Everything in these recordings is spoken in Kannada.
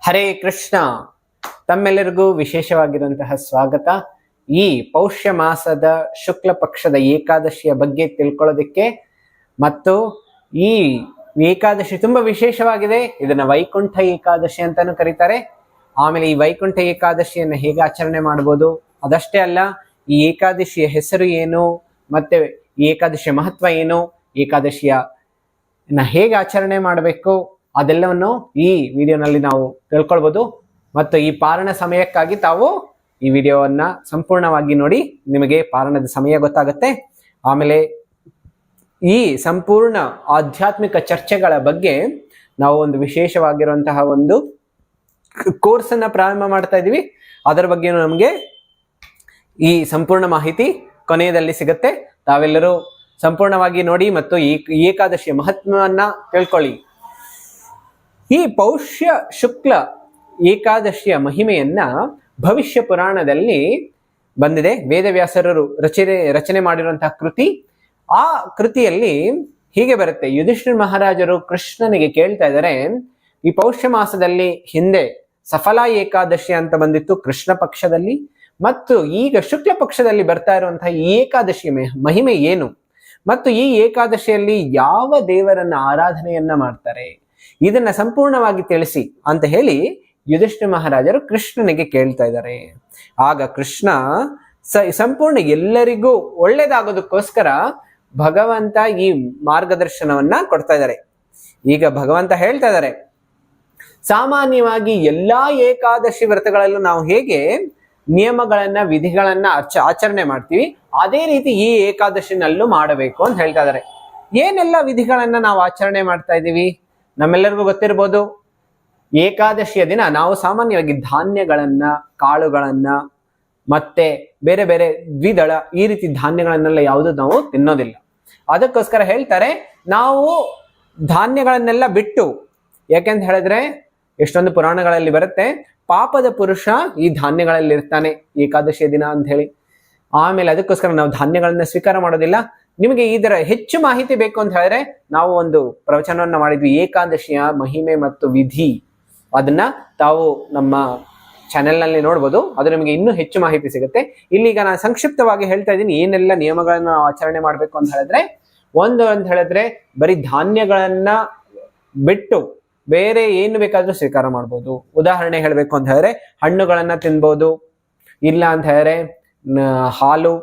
ಹರೇ ಕೃಷ್ಣ. ತಮ್ಮೆಲ್ಲರಿಗೂ ವಿಶೇಷವಾಗಿರುವಂತಹ ಸ್ವಾಗತ. ಈ ಪೌಷ್ಯ ಮಾಸದ ಶುಕ್ಲ ಪಕ್ಷದ ಏಕಾದಶಿಯ ಬಗ್ಗೆ ತಿಳ್ಕೊಳ್ಳೋದಕ್ಕೆ, ಮತ್ತು ಈ ಏಕಾದಶಿ ತುಂಬಾ ವಿಶೇಷವಾಗಿದೆ. ಇದನ್ನ ವೈಕುಂಠ ಏಕಾದಶಿ ಅಂತಾನು ಕರೀತಾರೆ. ಆಮೇಲೆ ಈ ವೈಕುಂಠ ಏಕಾದಶಿಯನ್ನು ಹೇಗೆ ಆಚರಣೆ ಮಾಡ್ಬೋದು, ಅದಷ್ಟೇ ಅಲ್ಲ, ಈ ಏಕಾದಶಿಯ ಹೆಸರು ಏನು, ಮತ್ತೆ ಈ ಏಕಾದಶಿಯ ಮಹತ್ವ ಏನು, ಏಕಾದಶಿಯ ಹೇಗೆ ಆಚರಣೆ ಮಾಡಬೇಕು, ಅದೆಲ್ಲವನ್ನು ಈ ವಿಡಿಯೋನಲ್ಲಿ ನಾವು ತಿಳ್ಕೊಳ್ಬೋದು. ಮತ್ತು ಈ ಪಾರಣ ಸಮಯಕ್ಕಾಗಿ ತಾವು ಈ ವಿಡಿಯೋವನ್ನ ಸಂಪೂರ್ಣವಾಗಿ ನೋಡಿ, ನಿಮಗೆ ಪಾರಣದ ಸಮಯ ಗೊತ್ತಾಗುತ್ತೆ. ಆಮೇಲೆ ಈ ಸಂಪೂರ್ಣ ಆಧ್ಯಾತ್ಮಿಕ ಚರ್ಚೆಗಳ ಬಗ್ಗೆ ನಾವು ಒಂದು ವಿಶೇಷವಾಗಿರುವಂತಹ ಒಂದು ಕೋರ್ಸ್ ಅನ್ನ ಪ್ರಾರಂಭ ಮಾಡ್ತಾ ಇದೀವಿ. ಅದರ ಬಗ್ಗೆ ನಮಗೆ ಈ ಸಂಪೂರ್ಣ ಮಾಹಿತಿ ಕೊನೆಯದಲ್ಲಿ ಸಿಗುತ್ತೆ. ತಾವೆಲ್ಲರೂ ಸಂಪೂರ್ಣವಾಗಿ ನೋಡಿ ಮತ್ತು ಈ ಏಕಾದಶಿಯ ಮಹತ್ವವನ್ನ ತಿಳ್ಕೊಳ್ಳಿ. ಈ ಪೌಷ್ಯ ಶುಕ್ಲ ಏಕಾದಶಿಯ ಮಹಿಮೆಯನ್ನ ಭವಿಷ್ಯ ಪುರಾಣದಲ್ಲಿ ಬಂದಿದೆ. ವೇದವ್ಯಾಸರರು ರಚನೆ ಮಾಡಿರುವಂತಹ ಕೃತಿ. ಆ ಕೃತಿಯಲ್ಲಿ ಹೀಗೆ ಬರುತ್ತೆ. ಯುಧಿಷ್ಠಿರ ಮಹಾರಾಜರು ಕೃಷ್ಣನಿಗೆ ಕೇಳ್ತಾ ಇದ್ದಾರೆ, ಈ ಪೌಷ್ಯ ಮಾಸದಲ್ಲಿ ಹಿಂದೆ ಸಫಲ ಏಕಾದಶಿ ಅಂತ ಬಂದಿತ್ತು ಕೃಷ್ಣ ಪಕ್ಷದಲ್ಲಿ, ಮತ್ತು ಈಗ ಶುಕ್ಲ ಪಕ್ಷದಲ್ಲಿ ಬರ್ತಾ ಇರುವಂತಹ ಈ ಏಕಾದಶಿಯ ಮಹಿಮೆ ಏನು, ಮತ್ತು ಈ ಏಕಾದಶಿಯಲ್ಲಿ ಯಾವ ದೇವರನ್ನ ಆರಾಧನೆಯನ್ನ ಮಾಡ್ತಾರೆ, ಇದನ್ನ ಸಂಪೂರ್ಣವಾಗಿ ತಿಳಿಸಿ ಅಂತ ಹೇಳಿ ಯುಧಿಷ್ಠಿರ ಮಹಾರಾಜರು ಕೃಷ್ಣನಿಗೆ ಕೇಳ್ತಾ ಇದ್ದಾರೆ. ಆಗ ಕೃಷ್ಣ ಸಂಪೂರ್ಣ ಎಲ್ಲರಿಗೂ ಒಳ್ಳೇದಾಗೋದಕ್ಕೋಸ್ಕರ ಭಗವಂತ ಈ ಮಾರ್ಗದರ್ಶನವನ್ನ ಕೊಡ್ತಾ ಇದ್ದಾರೆ. ಈಗ ಭಗವಂತ ಹೇಳ್ತಾ ಇದ್ದಾರೆ, ಸಾಮಾನ್ಯವಾಗಿ ಎಲ್ಲಾ ಏಕಾದಶಿ ವ್ರತಗಳಲ್ಲೂ ನಾವು ಹೇಗೆ ನಿಯಮಗಳನ್ನ ವಿಧಿಗಳನ್ನ ಆಚರಣೆ ಮಾಡ್ತೀವಿ, ಅದೇ ರೀತಿ ಈ ಏಕಾದಶಿನಲ್ಲೂ ಮಾಡಬೇಕು ಅಂತ ಹೇಳ್ತಾ ಇದ್ದಾರೆ. ಏನೆಲ್ಲ ವಿಧಿಗಳನ್ನ ನಾವು ಆಚರಣೆ ಮಾಡ್ತಾ ಇದ್ದೀವಿ ನಮ್ಮೆಲ್ಲರಿಗೂ ಗೊತ್ತಿರ್ಬೋದು. ಏಕಾದಶಿಯ ದಿನ ನಾವು ಸಾಮಾನ್ಯವಾಗಿ ಧಾನ್ಯಗಳನ್ನ, ಕಾಳುಗಳನ್ನ, ಮತ್ತೆ ಬೇರೆ ಬೇರೆ ದ್ವಿದಳ ಈ ರೀತಿ ಧಾನ್ಯಗಳನ್ನೆಲ್ಲ ಯಾವುದು ನಾವು ತಿನ್ನೋದಿಲ್ಲ. ಅದಕ್ಕೋಸ್ಕರ ಹೇಳ್ತಾರೆ ನಾವು ಧಾನ್ಯಗಳನ್ನೆಲ್ಲ ಬಿಟ್ಟು, ಯಾಕೆಂತ ಹೇಳಿದ್ರೆ ಎಷ್ಟೊಂದು ಪುರಾಣಗಳಲ್ಲಿ ಬರುತ್ತೆ, ಪಾಪದ ಪುರುಷ ಈ ಧಾನ್ಯಗಳಲ್ಲಿ ಇರ್ತಾನೆ ಏಕಾದಶಿಯ ದಿನ ಅಂತ ಹೇಳಿ. ಆಮೇಲೆ ಅದಕ್ಕೋಸ್ಕರ ನಾವು ಧಾನ್ಯಗಳನ್ನ ಸ್ವೀಕಾರ ಮಾಡೋದಿಲ್ಲ. ನಿಮಗೆ ಇದರ ಹೆಚ್ಚು ಮಾಹಿತಿ ಬೇಕು ಅಂತ ಹೇಳಿದ್ರೆ ನಾವು ಒಂದು ಪ್ರವಚನವನ್ನ ಮಾಡಿದ್ವಿ, ಏಕಾದಶಿಯ ಮಹಿಮೆ ಮತ್ತು ವಿಧಿ. ಅದನ್ನ ತಾವು ನಮ್ಮ ಚಾನೆಲ್ ನಲ್ಲಿ ನೋಡ್ಬೋದು. ಅದು ನಿಮಗೆ ಇನ್ನೂ ಹೆಚ್ಚು ಮಾಹಿತಿ ಸಿಗುತ್ತೆ. ಇಲ್ಲಿಗ ನಾನು ಸಂಕ್ಷಿಪ್ತವಾಗಿ ಹೇಳ್ತಾ ಇದ್ದೀನಿ ಏನೆಲ್ಲ ನಿಯಮಗಳನ್ನ ನಾವು ಆಚರಣೆ ಮಾಡ್ಬೇಕು ಅಂತ ಹೇಳಿದ್ರೆ, ಒಂದು ಅಂತ ಹೇಳಿದ್ರೆ ಬರೀ ಧಾನ್ಯಗಳನ್ನ ಬಿಟ್ಟು ಬೇರೆ ಏನು ಬೇಕಾದ್ರೂ ಸ್ವೀಕಾರ ಮಾಡ್ಬೋದು. ಉದಾಹರಣೆ ಹೇಳ್ಬೇಕು ಅಂತ ಹೇಳಿದ್ರೆ ಹಣ್ಣುಗಳನ್ನ ತಿನ್ಬೋದು, ಇಲ್ಲ ಅಂತ ಹೇಳಿದ್ರೆ ಹಾಲು,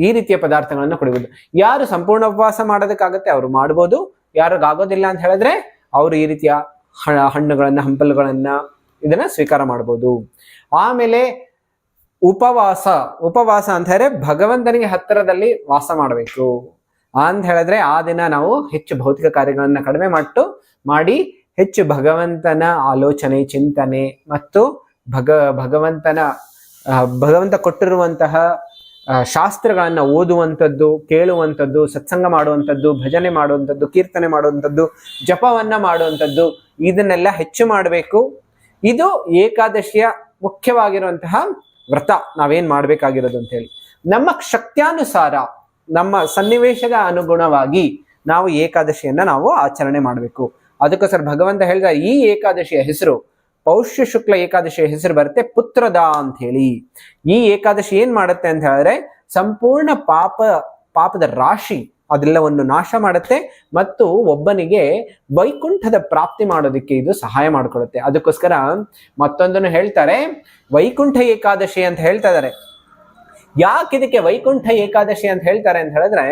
ಈ ರೀತಿಯ ಪದಾರ್ಥಗಳನ್ನ ಕುಡಿಬಹುದು. ಯಾರು ಸಂಪೂರ್ಣ ಉಪವಾಸ ಮಾಡೋದಕ್ಕಾಗತ್ತೆ ಅವರು ಮಾಡ್ಬೋದು. ಯಾರಿಗಾಗೋದಿಲ್ಲ ಅಂತ ಹೇಳಿದ್ರೆ ಅವರು ಈ ರೀತಿಯ ಹಣ್ಣುಗಳನ್ನ, ಹಂಪಲುಗಳನ್ನ ಇದನ್ನ ಸ್ವೀಕಾರ ಮಾಡ್ಬೋದು. ಆಮೇಲೆ ಉಪವಾಸ ಅಂತ ಹೇಳಿದ್ರೆ ಭಗವಂತನಿಗೆ ಹತ್ತಿರದಲ್ಲಿ ವಾಸ ಮಾಡಬೇಕು ಅಂತ ಹೇಳಿದ್ರೆ ಆ ದಿನ ನಾವು ಹೆಚ್ಚು ಭೌತಿಕ ಕಾರ್ಯಗಳನ್ನ ಕಡಿಮೆ ಮಾಡಿ ಹೆಚ್ಚು ಭಗವಂತನ ಆಲೋಚನೆ, ಚಿಂತನೆ ಮತ್ತು ಭಗವಂತ ಕೊಟ್ಟಿರುವಂತಹ ಶಾಸ್ತ್ರಗಳನ್ನ ಓದುವಂಥದ್ದು, ಕೇಳುವಂಥದ್ದು, ಸತ್ಸಂಗ ಮಾಡುವಂಥದ್ದು, ಭಜನೆ ಮಾಡುವಂಥದ್ದು, ಕೀರ್ತನೆ ಮಾಡುವಂಥದ್ದು, ಜಪವನ್ನ ಮಾಡುವಂಥದ್ದು, ಇದನ್ನೆಲ್ಲ ಹೆಚ್ಚು ಮಾಡಬೇಕು. ಇದು ಏಕಾದಶಿಯ ಮುಖ್ಯವಾಗಿರುವಂತಹ ವ್ರತ, ನಾವೇನ್ ಮಾಡ್ಬೇಕಾಗಿರೋದು ಅಂತ ಹೇಳಿ. ನಮ್ಮ ಶಕ್ತ್ಯಾನುಸಾರ, ನಮ್ಮ ಸನ್ನಿವೇಶದ ಅನುಗುಣವಾಗಿ ನಾವು ಏಕಾದಶಿಯನ್ನ ನಾವು ಆಚರಣೆ ಮಾಡಬೇಕು. ಅದಕ್ಕೋಸ್ಕರ ಭಗವಂತ ಹೇಳಿದ ಈ ಏಕಾದಶಿಯ ಹೆಸರು, ಪೌಷ್ಯ ಶುಕ್ಲ ಏಕಾದಶಿಯ ಹೆಸರು ಬರುತ್ತೆ ಪುತ್ರದ ಅಂತ ಹೇಳಿ. ಈ ಏಕಾದಶಿ ಏನ್ ಮಾಡುತ್ತೆ ಅಂತ ಹೇಳಿದ್ರೆ ಸಂಪೂರ್ಣ ಪಾಪದ ರಾಶಿ ಅದೆಲ್ಲವನ್ನು ನಾಶ ಮಾಡುತ್ತೆ ಮತ್ತು ಒಬ್ಬನಿಗೆ ವೈಕುಂಠದ ಪ್ರಾಪ್ತಿ ಮಾಡೋದಕ್ಕೆ ಇದು ಸಹಾಯ ಮಾಡಿಕೊಡುತ್ತೆ. ಅದಕ್ಕೋಸ್ಕರ ಮತ್ತೊಂದನ್ನು ಹೇಳ್ತಾರೆ, ವೈಕುಂಠ ಏಕಾದಶಿ ಅಂತ ಹೇಳ್ತಾ ಇದ್ದಾರೆ. ಯಾಕೆ ಇದಕ್ಕೆ ವೈಕುಂಠ ಏಕಾದಶಿ ಅಂತ ಹೇಳ್ತಾರೆ ಅಂತ ಹೇಳಿದ್ರೆ,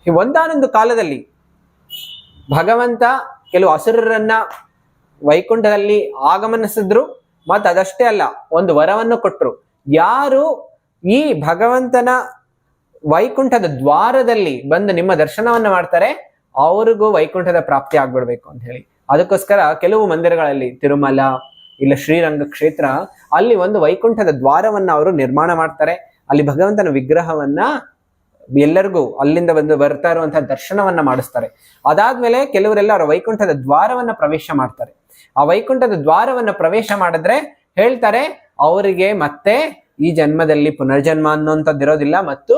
ಒಂದಾನೊಂದು ಕಾಲದಲ್ಲಿ ಭಗವಂತ ಕೆಲವು ಅಸುರರನ್ನ ವೈಕುಂಠದಲ್ಲಿ ಆಗಮನಿಸಿದ್ರು, ಮತ್ತು ಅದಷ್ಟೇ ಅಲ್ಲ, ಒಂದು ವರವನ್ನು ಕೊಟ್ರು. ಯಾರು ಈ ಭಗವಂತನ ವೈಕುಂಠದ ದ್ವಾರದಲ್ಲಿ ಬಂದು ನಿಮ್ಮ ದರ್ಶನವನ್ನ ಮಾಡ್ತಾರೆ ಅವ್ರಿಗೂ ವೈಕುಂಠದ ಪ್ರಾಪ್ತಿ ಆಗ್ಬಿಡ್ಬೇಕು ಅಂತ ಹೇಳಿ. ಅದಕ್ಕೋಸ್ಕರ ಕೆಲವು ಮಂದಿರಗಳಲ್ಲಿ, ತಿರುಮಲ ಇಲ್ಲ ಶ್ರೀರಂಗ ಕ್ಷೇತ್ರ, ಅಲ್ಲಿ ಒಂದು ವೈಕುಂಠದ ದ್ವಾರವನ್ನ ಅವರು ನಿರ್ಮಾಣ ಮಾಡ್ತಾರೆ. ಅಲ್ಲಿ ಭಗವಂತನ ವಿಗ್ರಹವನ್ನ ಎಲ್ಲರಿಗೂ ಅಲ್ಲಿಂದ ಬಂದು ಬರ್ತಾ ಇರುವಂತಹ ದರ್ಶನವನ್ನ ಮಾಡಿಸ್ತಾರೆ. ಅದಾದ್ಮೇಲೆ ಕೆಲವರೆಲ್ಲ ಅವರ ವೈಕುಂಠದ ದ್ವಾರವನ್ನ ಪ್ರವೇಶ ಮಾಡ್ತಾರೆ. ಆ ವೈಕುಂಠದ ದ್ವಾರವನ್ನ ಪ್ರವೇಶ ಮಾಡಿದ್ರೆ ಹೇಳ್ತಾರೆ ಅವರಿಗೆ ಮತ್ತೆ ಈ ಜನ್ಮದಲ್ಲಿ ಪುನರ್ಜನ್ಮ ಅನ್ನೋಂಥದ್ದು ಇರೋದಿಲ್ಲ ಮತ್ತು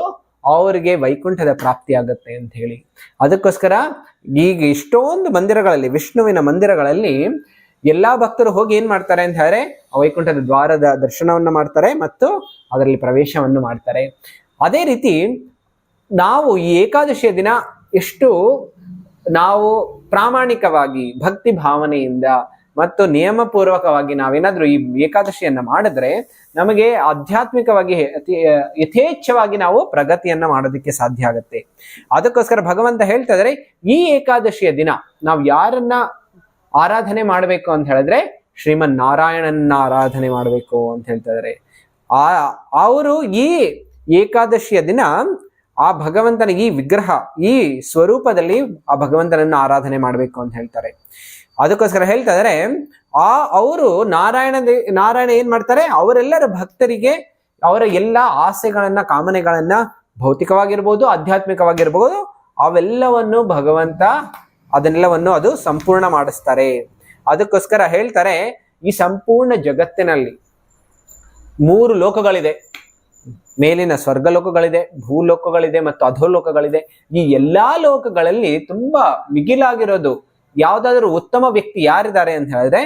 ಅವರಿಗೆ ವೈಕುಂಠದ ಪ್ರಾಪ್ತಿ ಆಗುತ್ತೆ ಅಂತ ಹೇಳಿ. ಅದಕ್ಕೋಸ್ಕರ ಈಗ ಇಷ್ಟೊಂದು ಮಂದಿರಗಳಲ್ಲಿ, ವಿಷ್ಣುವಿನ ಮಂದಿರಗಳಲ್ಲಿ ಎಲ್ಲಾ ಭಕ್ತರು ಹೋಗಿ ಏನ್ ಮಾಡ್ತಾರೆ ಅಂತ ಹೇಳಿದ್ರೆ ವೈಕುಂಠದ ದ್ವಾರದ ದರ್ಶನವನ್ನ ಮಾಡ್ತಾರೆ ಮತ್ತು ಅದರಲ್ಲಿ ಪ್ರವೇಶವನ್ನು ಮಾಡ್ತಾರೆ. ಅದೇ ರೀತಿ ನಾವು ಈ ಏಕಾದಶಿಯ ದಿನ ಎಷ್ಟು ನಾವು ಪ್ರಾಮಾಣಿಕವಾಗಿ ಭಕ್ತಿ ಭಾವನೆಯಿಂದ ಮತ್ತು ನಿಯಮಪೂರ್ವಕವಾಗಿ ನಾವೇನಾದ್ರೂ ಈ ಏಕಾದಶಿಯನ್ನ ಮಾಡಿದ್ರೆ ನಮಗೆ ಆಧ್ಯಾತ್ಮಿಕವಾಗಿ ಯಥೇಚ್ಛವಾಗಿ ನಾವು ಪ್ರಗತಿಯನ್ನ ಮಾಡೋದಕ್ಕೆ ಸಾಧ್ಯ ಆಗುತ್ತೆ. ಅದಕ್ಕೋಸ್ಕರ ಭಗವಂತ ಹೇಳ್ತಾ ಇದ್ದಾರೆ, ಈ ಏಕಾದಶಿಯ ದಿನ ನಾವು ಯಾರನ್ನ ಆರಾಧನೆ ಮಾಡಬೇಕು ಅಂತ ಹೇಳಿದ್ರೆ ಶ್ರೀಮನ್ ನಾರಾಯಣನ ಆರಾಧನೆ ಮಾಡಬೇಕು ಅಂತ ಹೇಳ್ತಾ ಇದ್ದಾರೆ. ಅವರು ಈ ಏಕಾದಶಿಯ ದಿನ ಆ ಭಗವಂತನ ಈ ವಿಗ್ರಹ, ಈ ಸ್ವರೂಪದಲ್ಲಿ ಆ ಭಗವಂತನನ್ನ ಆರಾಧನೆ ಮಾಡಬೇಕು ಅಂತ ಹೇಳ್ತಾರೆ. ಅದಕ್ಕೋಸ್ಕರ ಹೇಳ್ತಾ ಇದ್ದಾರೆ, ಅವರು ನಾರಾಯಣ ಏನ್ ಮಾಡ್ತಾರೆ, ಅವರೆಲ್ಲರ ಭಕ್ತರಿಗೆ ಅವರ ಎಲ್ಲ ಆಸೆಗಳನ್ನ, ಕಾಮನೆಗಳನ್ನ, ಭೌತಿಕವಾಗಿರ್ಬೋದು ಆಧ್ಯಾತ್ಮಿಕವಾಗಿರ್ಬೋದು, ಅವೆಲ್ಲವನ್ನು ಭಗವಂತ ಅದನ್ನೆಲ್ಲವನ್ನು ಅದು ಸಂಪೂರ್ಣ ಮಾಡಿಸ್ತಾರೆ. ಅದಕ್ಕೋಸ್ಕರ ಹೇಳ್ತಾರೆ, ಈ ಸಂಪೂರ್ಣ ಜಗತ್ತಿನಲ್ಲಿ 3 ಲೋಕಗಳಿದೆ. ಮೇಲಿನ ಸ್ವರ್ಗಲೋಕಗಳಿದೆ, ಭೂಲೋಕಗಳಿದೆ ಮತ್ತು ಅಧೋಲೋಕಗಳಿದೆ. ಈ ಎಲ್ಲಾ ಲೋಕಗಳಲ್ಲಿ ತುಂಬಾ ಮಿಗಿಲಾಗಿರೋದು ಯಾವ್ದಾದ್ರು ಉತ್ತಮ ವ್ಯಕ್ತಿ ಯಾರಿದ್ದಾರೆ ಅಂತ ಹೇಳಿದ್ರೆ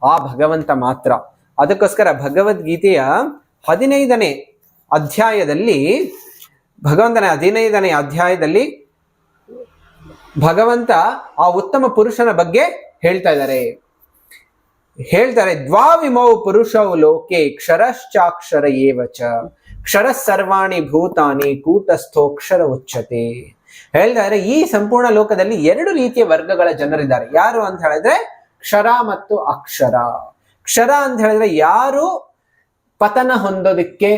ಆ ಭಗವಂತ ಮಾತ್ರ. ಅದಕ್ಕೋಸ್ಕರ ಭಗವದ್ಗೀತೆಯ 15ನೇ ಅಧ್ಯಾಯದಲ್ಲಿ ಭಗವಂತ ಆ ಉತ್ತಮ ಪುರುಷನ ಬಗ್ಗೆ ಹೇಳ್ತಾರೆ, ದ್ವಾವಿಮೌ ಪುರುಷೌ ಲೋಕೆ ಕ್ಷರಶ್ಚಾಕ್ಷರ ಏವಚ ಕ್ಷರ ಸರ್ವಾಣಿ ಭೂತಾನಿ ಕೂಟಸ್ಥೋಕ್ಷರ ಉಚ್ಯತೆ. ಹೇಳ್ತಾರೆ, ಈ ಸಂಪೂರ್ಣ ಲೋಕದಲ್ಲಿ 2 ರೀತಿಯ ವರ್ಗಗಳ ಜನರಿದ್ದಾರೆ. ಯಾರು ಅಂತ ಹೇಳಿದ್ರೆ ಕ್ಷರ ಮತ್ತು ಅಕ್ಷರ. ಕ್ಷರ ಅಂತ ಹೇಳಿದ್ರೆ ಯಾರು ಪತನ ಹೊಂದೋದಕ್ಕೆ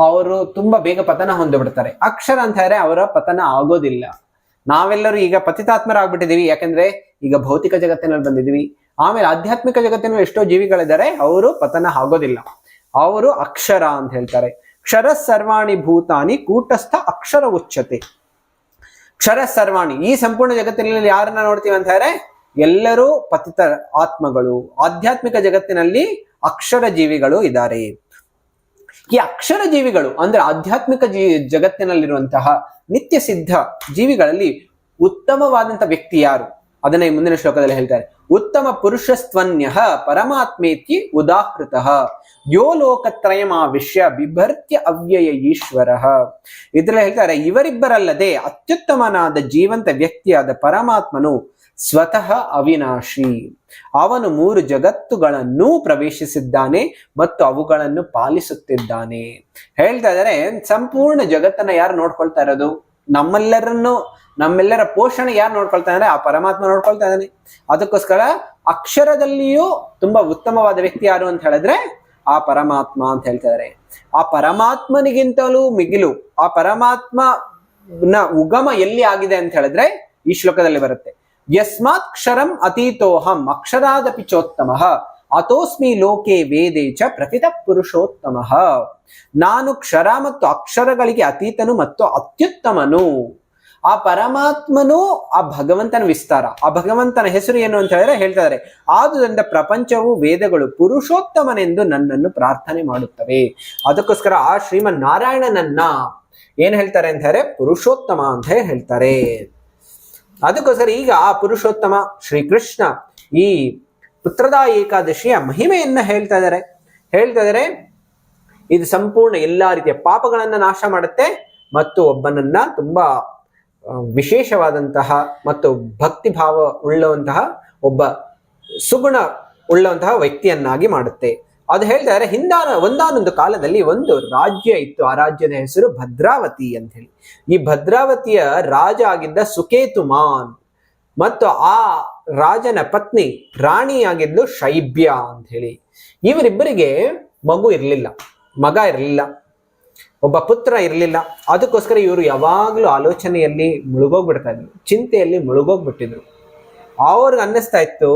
ಅವರು ತುಂಬಾ ಬೇಗ ಪತನ ಹೊಂದಿಬಿಡ್ತಾರೆ. ಅಕ್ಷರ ಅಂತ ಹೇಳಿದ್ರೆ ಅವರ ಪತನ ಆಗೋದಿಲ್ಲ. ನಾವೆಲ್ಲರೂ ಈಗ ಪತಿತಾತ್ಮರಾಗ್ಬಿಟ್ಟಿದೀವಿ, ಯಾಕಂದ್ರೆ ಈಗ ಭೌತಿಕ ಜಗತ್ತಿನಲ್ಲಿ ಬಂದಿದೀವಿ. ಆಮೇಲೆ ಆಧ್ಯಾತ್ಮಿಕ ಜಗತ್ತಿನಲ್ಲಿ ಎಷ್ಟೋ ಜೀವಿಗಳಿದ್ದಾರೆ, ಅವರು ಪತನ ಆಗೋದಿಲ್ಲ. ಅವರು ಅಕ್ಷರ ಅಂತ ಹೇಳ್ತಾರೆ. ಕ್ಷರ ಸರ್ವಾಣಿ ಭೂತಾನಿ ಕೂಟಸ್ಥ ಅಕ್ಷರ ಉಚ್ಯತೆ. ಕ್ಷರ ಸರ್ವಾಣಿ, ಈ ಸಂಪೂರ್ಣ ಜಗತ್ತಿನಲ್ಲಿ ಯಾರನ್ನ ನೋಡ್ತೀವಿ ಅಂತ ಹೇಳಿದ್ರೆ ಎಲ್ಲರೂ ಪತಿತ ಆತ್ಮಗಳು. ಆಧ್ಯಾತ್ಮಿಕ ಜಗತ್ತಿನಲ್ಲಿ ಅಕ್ಷರ ಜೀವಿಗಳು ಇದ್ದಾರೆ. ಈ ಅಕ್ಷರ ಜೀವಿಗಳು ಅಂದ್ರೆ ಆಧ್ಯಾತ್ಮಿಕ ಜಗತ್ತಿನಲ್ಲಿರುವಂತಹ ನಿತ್ಯ ಸಿದ್ಧ ಜೀವಿಗಳಲ್ಲಿ ಉತ್ತಮವಾದಂತಹ ವ್ಯಕ್ತಿ ಯಾರು, ಅದನ್ನ ಈ ಮುಂದಿನ ಶ್ಲೋಕದಲ್ಲಿ ಹೇಳ್ತಾರೆ. ಉತ್ತಮ ಪುರುಷಸ್ತ್ವನ್ಯ ಪರಮಾತ್ಮೇತಿ ಉದಾಹೃತಃ ಯೋ ಲೋಕತ್ರಯಮಾವಿಶ್ಯ ಬಿಭರ್ತ್ಯ ಅವ್ಯಯ ಈಶ್ವರ. ಇದ್ರಲ್ಲಿ ಹೇಳ್ತಾರೆ, ಇವರಿಬ್ಬರಲ್ಲದೆ ಅತ್ಯುತ್ತಮನಾದ ಜೀವಂತ ವ್ಯಕ್ತಿಯಾದ ಪರಮಾತ್ಮನು ಸ್ವತಃ ಅವಿನಾಶಿ. ಅವನು 3 ಜಗತ್ತುಗಳನ್ನು ಪ್ರವೇಶಿಸಿದ್ದಾನೆ ಮತ್ತು ಅವುಗಳನ್ನು ಪಾಲಿಸುತ್ತಿದ್ದಾನೆ. ಹೇಳ್ತಾ ಇದ್ದಾರೆ, ಸಂಪೂರ್ಣ ಜಗತ್ತನ್ನ ಯಾರು ನೋಡ್ಕೊಳ್ತಾ ಇರೋದು, ನಮ್ಮೆಲ್ಲರ ಪೋಷಣೆ ಯಾರು ನೋಡ್ಕೊಳ್ತಾ ಇದ್ದಾರೆ, ಆ ಪರಮಾತ್ಮ ನೋಡ್ಕೊಳ್ತಾ ಇದ್ದಾನೆ. ಅದಕ್ಕೋಸ್ಕರ ಅಕ್ಷರದಲ್ಲಿಯೂ ತುಂಬಾ ಉತ್ತಮವಾದ ವ್ಯಕ್ತಿ ಯಾರು ಅಂತ ಹೇಳಿದ್ರೆ ಆ ಪರಮಾತ್ಮ ಅಂತ ಹೇಳ್ತಾ ಇದ್ದಾರೆ. ಆ ಪರಮಾತ್ಮನಿಗಿಂತಲೂ ಮಿಗಿಲು ಆ ಪರಮಾತ್ಮನ ಉಗಮ ಎಲ್ಲಿ ಆಗಿದೆ ಅಂತ ಹೇಳಿದ್ರೆ ಈ ಶ್ಲೋಕದಲ್ಲಿ ಬರುತ್ತೆ. ಯಸ್ಮಾತ್ ಕ್ಷರಂ ಅತೀತೋಹಂ ಅಕ್ಷರಾದಪಿ ಚೋತ್ತಮಃ ಅತೋಸ್ಮಿ ಲೋಕೆ ವೇದೇ ಚ ಪ್ರಥಿತ ಪುರುಷೋತ್ತಮಃ. ನಾನು ಕ್ಷರ ಮತ್ತು ಅಕ್ಷರಗಳಿಗೆ ಅತೀತನು ಮತ್ತು ಅತ್ಯುತ್ತಮನು. ಆ ಪರಮಾತ್ಮನು ಆ ಭಗವಂತನ ವಿಸ್ತಾರ. ಆ ಭಗವಂತನ ಹೆಸರು ಏನು ಅಂತ ಹೇಳಿದ್ರೆ ಹೇಳ್ತಾ ಇದ್ದಾರೆ, ಆದುದರಿಂದ ಪ್ರಪಂಚವು ವೇದಗಳು ಪುರುಷೋತ್ತಮನೆಂದು ನನ್ನನ್ನು ಪ್ರಾರ್ಥನೆ ಮಾಡುತ್ತವೆ. ಅದಕ್ಕೋಸ್ಕರ ಆ ಶ್ರೀಮನ್ ನಾರಾಯಣನನ್ನ ಏನ್ ಹೇಳ್ತಾರೆ ಅಂತ ಹೇಳಿದ್ರೆ ಪುರುಷೋತ್ತಮ ಅಂತ ಹೇಳ್ತಾರೆ. ಅದಕ್ಕೋಸ್ಕರ ಈಗ ಆ ಪುರುಷೋತ್ತಮ ಶ್ರೀಕೃಷ್ಣ ಈ ಪುತ್ರದ ಏಕಾದಶಿಯ ಮಹಿಮೆಯನ್ನ ಹೇಳ್ತಾ ಇದ್ದಾರೆ. ಇದು ಸಂಪೂರ್ಣ ಎಲ್ಲಾ ರೀತಿಯ ಪಾಪಗಳನ್ನ ನಾಶ ಮಾಡುತ್ತೆ ಮತ್ತು ಒಬ್ಬನನ್ನ ತುಂಬಾ ವಿಶೇಷವಾದಂತಹ ಮತ್ತು ಭಕ್ತಿ ಭಾವ ಉಳ್ಳಂತಹ ಒಬ್ಬ ಸುಗುಣ ಉಳ್ಳಂತಹ ವ್ಯಕ್ತಿಯನ್ನಾಗಿ ಮಾಡುತ್ತೆ. ಅದು ಹೇಳ್ತಾರೆ, ಒಂದಾನೊಂದು ಕಾಲದಲ್ಲಿ ಒಂದು ರಾಜ್ಯ ಇತ್ತು. ಆ ರಾಜ್ಯದ ಹೆಸರು ಭದ್ರಾವತಿ ಅಂತ ಹೇಳಿ. ಈ ಭದ್ರಾವತಿಯ ರಾಜ ಆಗಿದ್ದ ಸುಕೇತುಮಾನ್ ಮತ್ತು ಆ ರಾಜನ ಪತ್ನಿ ರಾಣಿಯಾಗಿದ್ದು ಶೈಬ್ಯ ಅಂತ ಹೇಳಿ. ಇವರಿಬ್ಬರಿಗೆ ಮಗ ಇರಲಿಲ್ಲ, ಒಬ್ಬ ಪುತ್ರ ಇರಲಿಲ್ಲ. ಅದಕ್ಕೋಸ್ಕರ ಇವರು ಯಾವಾಗಲೂ ಆಲೋಚನೆಯಲ್ಲಿ ಮುಳುಗೋಗ್ಬಿಡ್ತಾ ಇದ್ರು, ಚಿಂತೆಯಲ್ಲಿ ಮುಳುಗೋಗ್ಬಿಟ್ಟಿದ್ರು. ಅವ್ರಿಗೆ ಅನ್ನಿಸ್ತಾ ಇತ್ತು,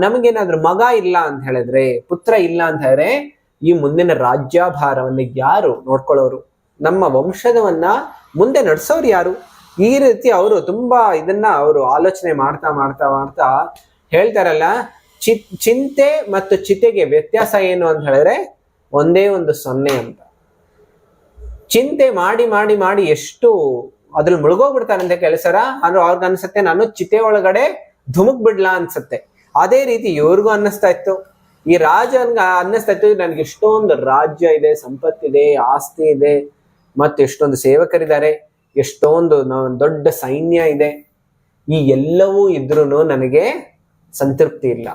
ನಮಗೇನಾದ್ರೂ ಮಗ ಇಲ್ಲ ಅಂತ ಹೇಳಿದ್ರೆ, ಪುತ್ರ ಇಲ್ಲ ಅಂತ ಹೇಳಿದ್ರೆ ಈ ಮುಂದಿನ ರಾಜ್ಯಭಾರವನ್ನು ಯಾರು ನೋಡ್ಕೊಳ್ಳೋರು, ನಮ್ಮ ವಂಶದವನ್ನ ಮುಂದೆ ನಡೆಸೋರು ಯಾರು? ಈ ರೀತಿ ಅವರು ತುಂಬಾ ಇದನ್ನ ಅವರು ಆಲೋಚನೆ ಮಾಡ್ತಾ ಮಾಡ್ತಾ ಮಾಡ್ತಾ ಹೇಳ್ತಾರಲ್ಲ, ಚಿಂತೆ ಮತ್ತು ಚಿತೆಗೆ ವ್ಯತ್ಯಾಸ ಏನು ಅಂತ ಹೇಳಿದ್ರೆ ಒಂದೇ ಒಂದು 0 ಅಂತ. ಚಿಂತೆ ಮಾಡಿ ಮಾಡಿ ಮಾಡಿ ಎಷ್ಟು ಅದ್ರಲ್ಲಿ ಮುಳುಗೋಗ್ಬಿಡ್ತಾರಂತೆ ಕೆಲಸರ. ಅಂದ್ರೆ ಅವ್ರಿಗೆ ಅನ್ಸುತ್ತೆ ನಾನು ಚಿತೆ ಒಳಗಡೆ ಧುಮುಕ್ ಬಿಡ್ಲಾ ಅನ್ಸುತ್ತೆ. ಅದೇ ರೀತಿ ಇವ್ರಿಗೂ ಅನ್ನಿಸ್ತಾ ಇತ್ತು, ಈ ರಾಜನ್ಗ ಅನ್ನಿಸ್ತಾ ಇತ್ತು ನನಗೆ ಎಷ್ಟೊಂದು ರಾಜ್ಯ ಇದೆ, ಸಂಪತ್ತಿದೆ, ಆಸ್ತಿ ಇದೆ, ಮತ್ತೆ ಎಷ್ಟೊಂದು ಸೇವಕರಿದ್ದಾರೆ, ಎಷ್ಟೊಂದು ದೊಡ್ಡ ಸೈನ್ಯ ಇದೆ, ಈ ಎಲ್ಲವೂ ಇದ್ರೂ ನನಗೆ ಸಂತೃಪ್ತಿ ಇಲ್ಲ,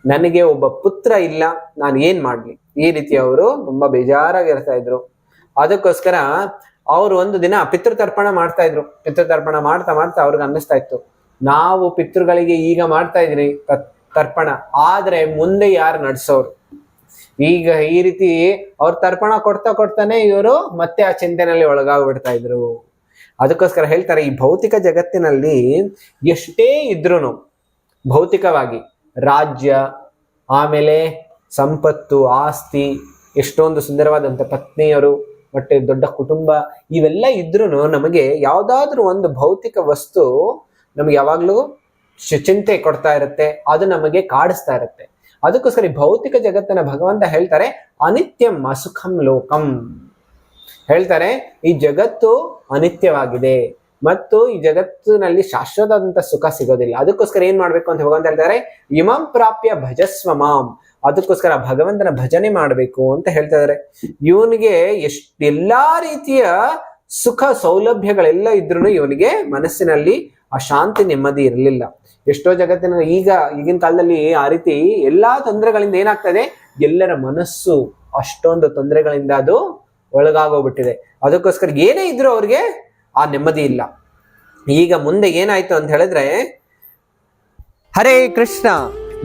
ನನಗೆ ಒಬ್ಬ ಪುತ್ರ ಇಲ್ಲ, ನಾನು ಏನ್ ಮಾಡ್ಲಿ? ಈ ರೀತಿ ಅವರು ತುಂಬಾ ಬೇಜಾರಾಗಿರ್ತಾ ಇದ್ರು. ಅದಕ್ಕೋಸ್ಕರ ಅವ್ರು ಒಂದು ದಿನ ಪಿತೃತರ್ಪಣ ಮಾಡ್ತಾ ಇದ್ರು. ಪಿತೃತರ್ಪಣ ಮಾಡ್ತಾ ಮಾಡ್ತಾ ಅವ್ರಿಗೆ ಅನ್ನಿಸ್ತಾ ಇತ್ತು, ನಾವು ಪಿತೃಗಳಿಗೆ ಈಗ ಮಾಡ್ತಾ ಇದ್ರಿ ತರ್ಪಣ, ಆದ್ರೆ ಮುಂದೆ ಯಾರು ನಡ್ಸೋರು? ಈಗ ಈ ರೀತಿ ಅವ್ರ ತರ್ಪಣ ಕೊಡ್ತಾನೆ ಇವರು ಮತ್ತೆ ಆ ಚಿಂತೆನಲ್ಲಿ ಒಳಗಾಗ್ಬಿಡ್ತಾ ಇದ್ರು. ಅದಕ್ಕೋಸ್ಕರ ಹೇಳ್ತಾರೆ, ಈ ಭೌತಿಕ ಜಗತ್ತಿನಲ್ಲಿ ಎಷ್ಟೇ ಇದ್ರೂ ಭೌತಿಕವಾಗಿ ರಾಜ್ಯ, ಆಮೇಲೆ ಸಂಪತ್ತು, ಆಸ್ತಿ, ಎಷ್ಟೊಂದು ಸುಂದರವಾದಂಥ ಪತ್ನಿಯರು, ಮತ್ತೆ ದೊಡ್ಡ ಕುಟುಂಬ, ಇವೆಲ್ಲ ಇದ್ರೂ ನಮಗೆ ಯಾವ್ದಾದ್ರು ಒಂದು ಭೌತಿಕ ವಸ್ತು ನಮ್ಗೆ ಯಾವಾಗ್ಲೂ ಚಿಂತೆ ಕೊಡ್ತಾ ಇರುತ್ತೆ, ಅದು ನಮಗೆ ಕಾಡಿಸ್ತಾ ಇರುತ್ತೆ. ಅದಕ್ಕೋಸ್ಕರ ಈ ಭೌತಿಕ ಜಗತ್ತನ್ನ ಭಗವಂತ ಹೇಳ್ತಾರೆ ಅನಿತ್ಯಂ ಅಸುಖಂ ಲೋಕಂ. ಹೇಳ್ತಾರೆ ಈ ಜಗತ್ತು ಅನಿತ್ಯವಾಗಿದೆ ಮತ್ತು ಈ ಜಗತ್ತಿನಲ್ಲಿ ಶಾಶ್ವತವಾದಂತ ಸುಖ ಸಿಗೋದಿಲ್ಲ. ಅದಕ್ಕೋಸ್ಕರ ಏನ್ ಮಾಡ್ಬೇಕು ಅಂತ ಭಗವಂತ ಹೇಳ್ತಾರೆ, ಇಮಂ ಪ್ರಾಪ್ಯ ಭಜಸ್ವ ಮಾಂ. ಅದಕ್ಕೋಸ್ಕರ ಭಗವಂತನ ಭಜನೆ ಮಾಡ್ಬೇಕು ಅಂತ ಹೇಳ್ತಾ ಇದಾರೆ. ಇವನಿಗೆ ಎಲ್ಲಾ ರೀತಿಯ ಸುಖ ಸೌಲಭ್ಯಗಳೆಲ್ಲ ಇದ್ರೂ ಇವನಿಗೆ ಮನಸ್ಸಿನಲ್ಲಿ ಆ ಶಾಂತಿ ನೆಮ್ಮದಿ ಇರಲಿಲ್ಲ. ಎಷ್ಟೋ ಜಗತ್ತಿನ ಈಗಿನ ಕಾಲದಲ್ಲಿ ಆ ರೀತಿ ಎಲ್ಲಾ ತೊಂದರೆಗಳಿಂದ ಏನಾಗ್ತದೆ, ಎಲ್ಲರ ಮನಸ್ಸು ಅಷ್ಟೊಂದು ತೊಂದರೆಗಳಿಂದ ಅದು ಒಳಗಾಗೋಗ್ಬಿಟ್ಟಿದೆ. ಅದಕ್ಕೋಸ್ಕರ ಏನೇ ಇದ್ರು ಅವ್ರಿಗೆ ಆ ನೆಮ್ಮದಿ ಇಲ್ಲ. ಈಗ ಮುಂದೆ ಏನಾಯ್ತು ಅಂತ ಹೇಳಿದ್ರೆ, ಹರೇ ಕೃಷ್ಣ,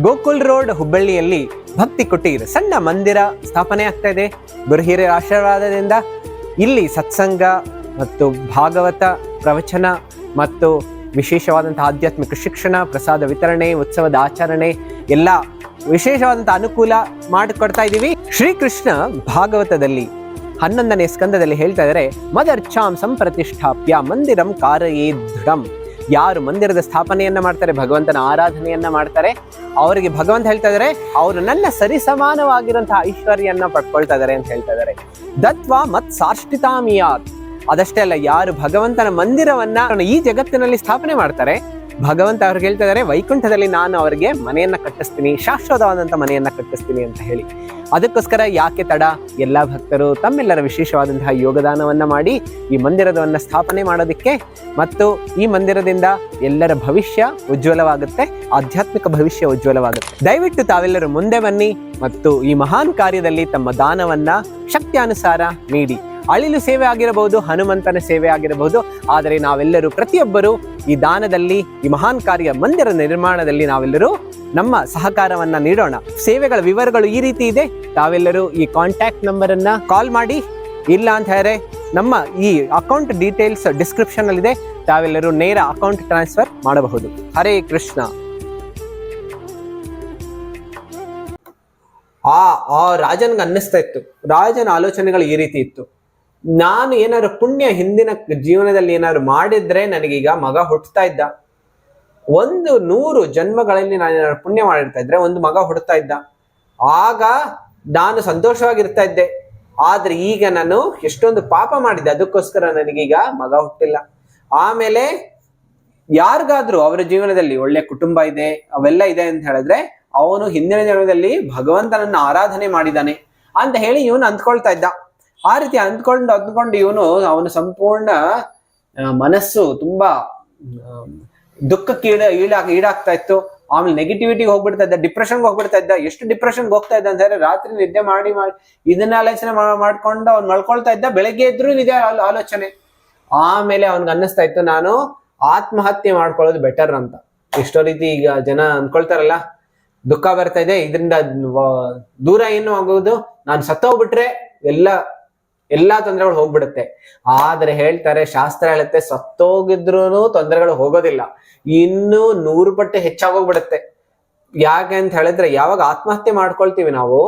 ಗೋಕುಲ್ ರೋಡ್ ಹುಬ್ಬಳ್ಳಿಯಲ್ಲಿ ಭಕ್ತಿ ಕುಟೀರ್ ಸಣ್ಣ ಮಂದಿರ ಸ್ಥಾಪನೆ ಆಗ್ತಾ ಇದೆ ಗುರು ಹಿರಿಯರ ಆಶೀರ್ವಾದದಿಂದ. ಇಲ್ಲಿ ಸತ್ಸಂಗ ಮತ್ತು ಭಾಗವತ ಪ್ರವಚನ ಮತ್ತು ವಿಶೇಷವಾದಂತಹ ಆಧ್ಯಾತ್ಮಿಕ ಶಿಕ್ಷಣ, ಪ್ರಸಾದ ವಿತರಣೆ, ಉತ್ಸವದ ಆಚರಣೆ ಎಲ್ಲ ವಿಶೇಷವಾದಂತಹ ಅನುಕೂಲ ಮಾಡಿಕೊಡ್ತಾ ಇದ್ದೀವಿ. ಶ್ರೀಕೃಷ್ಣ ಭಾಗವತದಲ್ಲಿ 11ನೇ ಸ್ಕಂದದಲ್ಲಿ ಹೇಳ್ತಾ ಇದ್ದಾರೆ, ಮದರ್ಚಾಂ ಸಂಪ್ರತಿಷ್ಠಾಪ್ಯ ಮಂದಿರಂ ಕಾರಯೇ ದೃಢಂ. ಯಾರು ಮಂದಿರದ ಸ್ಥಾಪನೆಯನ್ನ ಮಾಡ್ತಾರೆ, ಭಗವಂತನ ಆರಾಧನೆಯನ್ನ ಮಾಡ್ತಾರೆ, ಅವರಿಗೆ ಭಗವಂತ ಹೇಳ್ತಾ ಇದ್ದಾರೆ ಅವರು ನನ್ನ ಸರಿಸಮಾನವಾಗಿರುವಂತಹ ಐಶ್ವರ್ಯನ್ನ ಪಡ್ಕೊಳ್ತಾ ಇದ್ದಾರೆ ಅಂತ ಹೇಳ್ತಾ ಇದ್ದಾರೆ. ದತ್ವಾ ಮತ್ ಸಾಷ್ಟಿತಾಮಿಯಾತ್. ಅದಷ್ಟೇ ಅಲ್ಲ, ಯಾರು ಭಗವಂತನ ಮಂದಿರವನ್ನ ಈ ಜಗತ್ತಿನಲ್ಲಿ ಸ್ಥಾಪನೆ ಮಾಡ್ತಾರೆ, ಭಗವಂತ ಅವ್ರಿಗೆ ಹೇಳ್ತಾ ಇದ್ದಾರೆ ವೈಕುಂಠದಲ್ಲಿ ನಾನು ಅವರಿಗೆ ಮನೆಯನ್ನ ಕಟ್ಟಿಸ್ತೀನಿ, ಶಾಶ್ವತವಾದಂಥ ಮನೆಯನ್ನ ಕಟ್ಟಿಸ್ತೀನಿ ಅಂತ ಹೇಳಿ. ಅದಕ್ಕೋಸ್ಕರ ಯಾಕೆ ತಡ, ಎಲ್ಲ ಭಕ್ತರು ತಮ್ಮೆಲ್ಲರ ವಿಶೇಷವಾದಂತಹ ಯೋಗದಾನವನ್ನ ಮಾಡಿ ಈ ಮಂದಿರದವನ್ನ ಸ್ಥಾಪನೆ ಮಾಡೋದಕ್ಕೆ, ಮತ್ತು ಈ ಮಂದಿರದಿಂದ ಎಲ್ಲರ ಭವಿಷ್ಯ ಉಜ್ವಲವಾಗುತ್ತೆ, ಆಧ್ಯಾತ್ಮಿಕ ಭವಿಷ್ಯ ಉಜ್ವಲವಾಗುತ್ತೆ. ದಯವಿಟ್ಟು ತಾವೆಲ್ಲರೂ ಮುಂದೆ ಬನ್ನಿ ಮತ್ತು ಈ ಮಹಾನ್ ಕಾರ್ಯದಲ್ಲಿ ತಮ್ಮ ದಾನವನ್ನ ಶಕ್ತಿಯಾನುಸಾರ ನೀಡಿ. ಅಳಿಲು ಸೇವೆ ಆಗಿರಬಹುದು, ಹನುಮಂತನ ಸೇವೆ ಆಗಿರಬಹುದು, ಆದರೆ ನಾವೆಲ್ಲರೂ ಪ್ರತಿಯೊಬ್ಬರು ಈ ದಾನದಲ್ಲಿ, ಈ ಮಹಾನ್ ಕಾರ್ಯ ಮಂದಿರ ನಿರ್ಮಾಣದಲ್ಲಿ ನಾವೆಲ್ಲರೂ ನಮ್ಮ ಸಹಕಾರವನ್ನ ನೀಡೋಣ. ಸೇವೆಗಳ ವಿವರಗಳು ಈ ರೀತಿ ಇದೆ. ತಾವೆಲ್ಲರೂ ಈ ಕಾಂಟ್ಯಾಕ್ಟ್ ನಂಬರ್ ಅನ್ನ ಕಾಲ್ ಮಾಡಿ, ಇಲ್ಲ ಅಂತ ಹೇಳಿದ್ರೆ ನಮ್ಮ ಈ ಅಕೌಂಟ್ ಡೀಟೇಲ್ಸ್ ಡಿಸ್ಕ್ರಿಪ್ಷನ್ ಅಲ್ಲಿ ಇದೆ, ತಾವೆಲ್ಲರೂ ನೇರ ಅಕೌಂಟ್ ಟ್ರಾನ್ಸ್ಫರ್ ಮಾಡಬಹುದು. ಹರೇ ಕೃಷ್ಣ. ಆ ರಾಜನ್ಗೆ ಅನ್ನಿಸ್ತಾ ಇತ್ತು, ರಾಜನ ಆಲೋಚನೆಗಳು ಈ ರೀತಿ ಇತ್ತು, ನಾನು ಏನಾದ್ರು ಪುಣ್ಯ ಹಿಂದಿನ ಜೀವನದಲ್ಲಿ ಏನಾದ್ರು ಮಾಡಿದ್ರೆ ನನಗೀಗ ಮಗ ಹುಟ್ಟುತ್ತಾ ಇದ್ದ, 100 ಜನ್ಮಗಳಲ್ಲಿ ನಾನು ಏನಾದ್ರು ಪುಣ್ಯ ಮಾಡಿರ್ತಾ ಇದ್ರೆ ಒಂದು ಮಗ ಹುಟ್ಟುತ್ತಾ ಇದ್ದ, ಆಗ ನಾನು ಸಂತೋಷವಾಗಿರ್ತಾ ಇದ್ದೆ. ಆದ್ರೆ ಈಗ ನಾನು ಎಷ್ಟೊಂದು ಪಾಪ ಮಾಡಿದ್ದೆ, ಅದಕ್ಕೋಸ್ಕರ ನನಗೀಗ ಮಗ ಹುಟ್ಟಿಲ್ಲ. ಆಮೇಲೆ ಯಾರಿಗಾದ್ರೂ ಅವರ ಜೀವನದಲ್ಲಿ ಒಳ್ಳೆ ಕುಟುಂಬ ಇದೆ, ಅವೆಲ್ಲ ಇದೆ ಅಂತ ಹೇಳಿದ್ರೆ ಅವನು ಹಿಂದಿನ ಜನ್ಮದಲ್ಲಿ ಭಗವಂತನನ್ನ ಆರಾಧನೆ ಮಾಡಿದ್ದಾನೆ ಅಂತ ಹೇಳಿ ಇವನು ಅಂದ್ಕೊಳ್ತಾ ಇದ್ದ. ಆ ರೀತಿ ಅಂದ್ಕೊಂಡು ಇವನು ಅವನ ಸಂಪೂರ್ಣ ಮನಸ್ಸು ತುಂಬಾ ದುಃಖಕ್ಕೆ ಈಡಾಗ್ತಾ ಇತ್ತು. ಆಮೇಲೆ ನೆಗೆಟಿವಿಟಿಗೆ ಹೋಗ್ಬಿಡ್ತಾ ಇದ್ದ, ಡಿಪ್ರೆಷನ್ಗೆ ಹೋಗ್ಬಿಡ್ತಾ ಇದ್ದ. ಎಷ್ಟು ಡಿಪ್ರೆಷನ್ಗೆ ಹೋಗ್ತಾ ಇದ್ದ ಅಂತ ಹೇಳಿದ್ರೆ, ರಾತ್ರಿ ನಿದ್ದೆ ಮಾಡಿ ಇದನ್ನ ಆಲೋಚನೆ ಮಾಡ್ಕೊಂಡು ಅವ್ನು ಮಲ್ಕೊಳ್ತಾ ಇದ್ದ, ಬೆಳಗ್ಗೆ ಎದ್ರು ನಿದ್ದೆ ಆಲೋಚನೆ. ಆಮೇಲೆ ಅವನ್ಗೆ ಅನ್ನಿಸ್ತಾ ಇತ್ತು ನಾನು ಆತ್ಮಹತ್ಯೆ ಮಾಡ್ಕೊಳ್ಳೋದು ಬೆಟರ್ ಅಂತ. ಎಷ್ಟೋ ರೀತಿ ಈಗ ಜನ ಅನ್ಕೊಳ್ತಾರಲ್ಲ, ದುಃಖ ಬರ್ತಾ ಇದೆ, ಇದರಿಂದ ದೂರ ಏನು ಆಗೋದು, ನಾನು ಸತ್ತೋಗ್ಬಿಟ್ರೆ ಎಲ್ಲಾ ತೊಂದರೆಗಳು ಹೋಗ್ಬಿಡುತ್ತೆ. ಆದ್ರೆ ಹೇಳ್ತಾರೆ, ಶಾಸ್ತ್ರ ಹೇಳುತ್ತೆ, ಸತ್ತೋಗಿದ್ರು ತೊಂದರೆಗಳು ಹೋಗೋದಿಲ್ಲ, ಇನ್ನೂ 100 ಪಟ್ಟು ಹೆಚ್ಚಾಗೋಗ್ಬಿಡುತ್ತೆ. ಯಾಕೆ ಅಂತ ಹೇಳಿದ್ರೆ, ಯಾವಾಗ ಆತ್ಮಹತ್ಯೆ ಮಾಡ್ಕೊಳ್ತೀವಿ ನಾವು,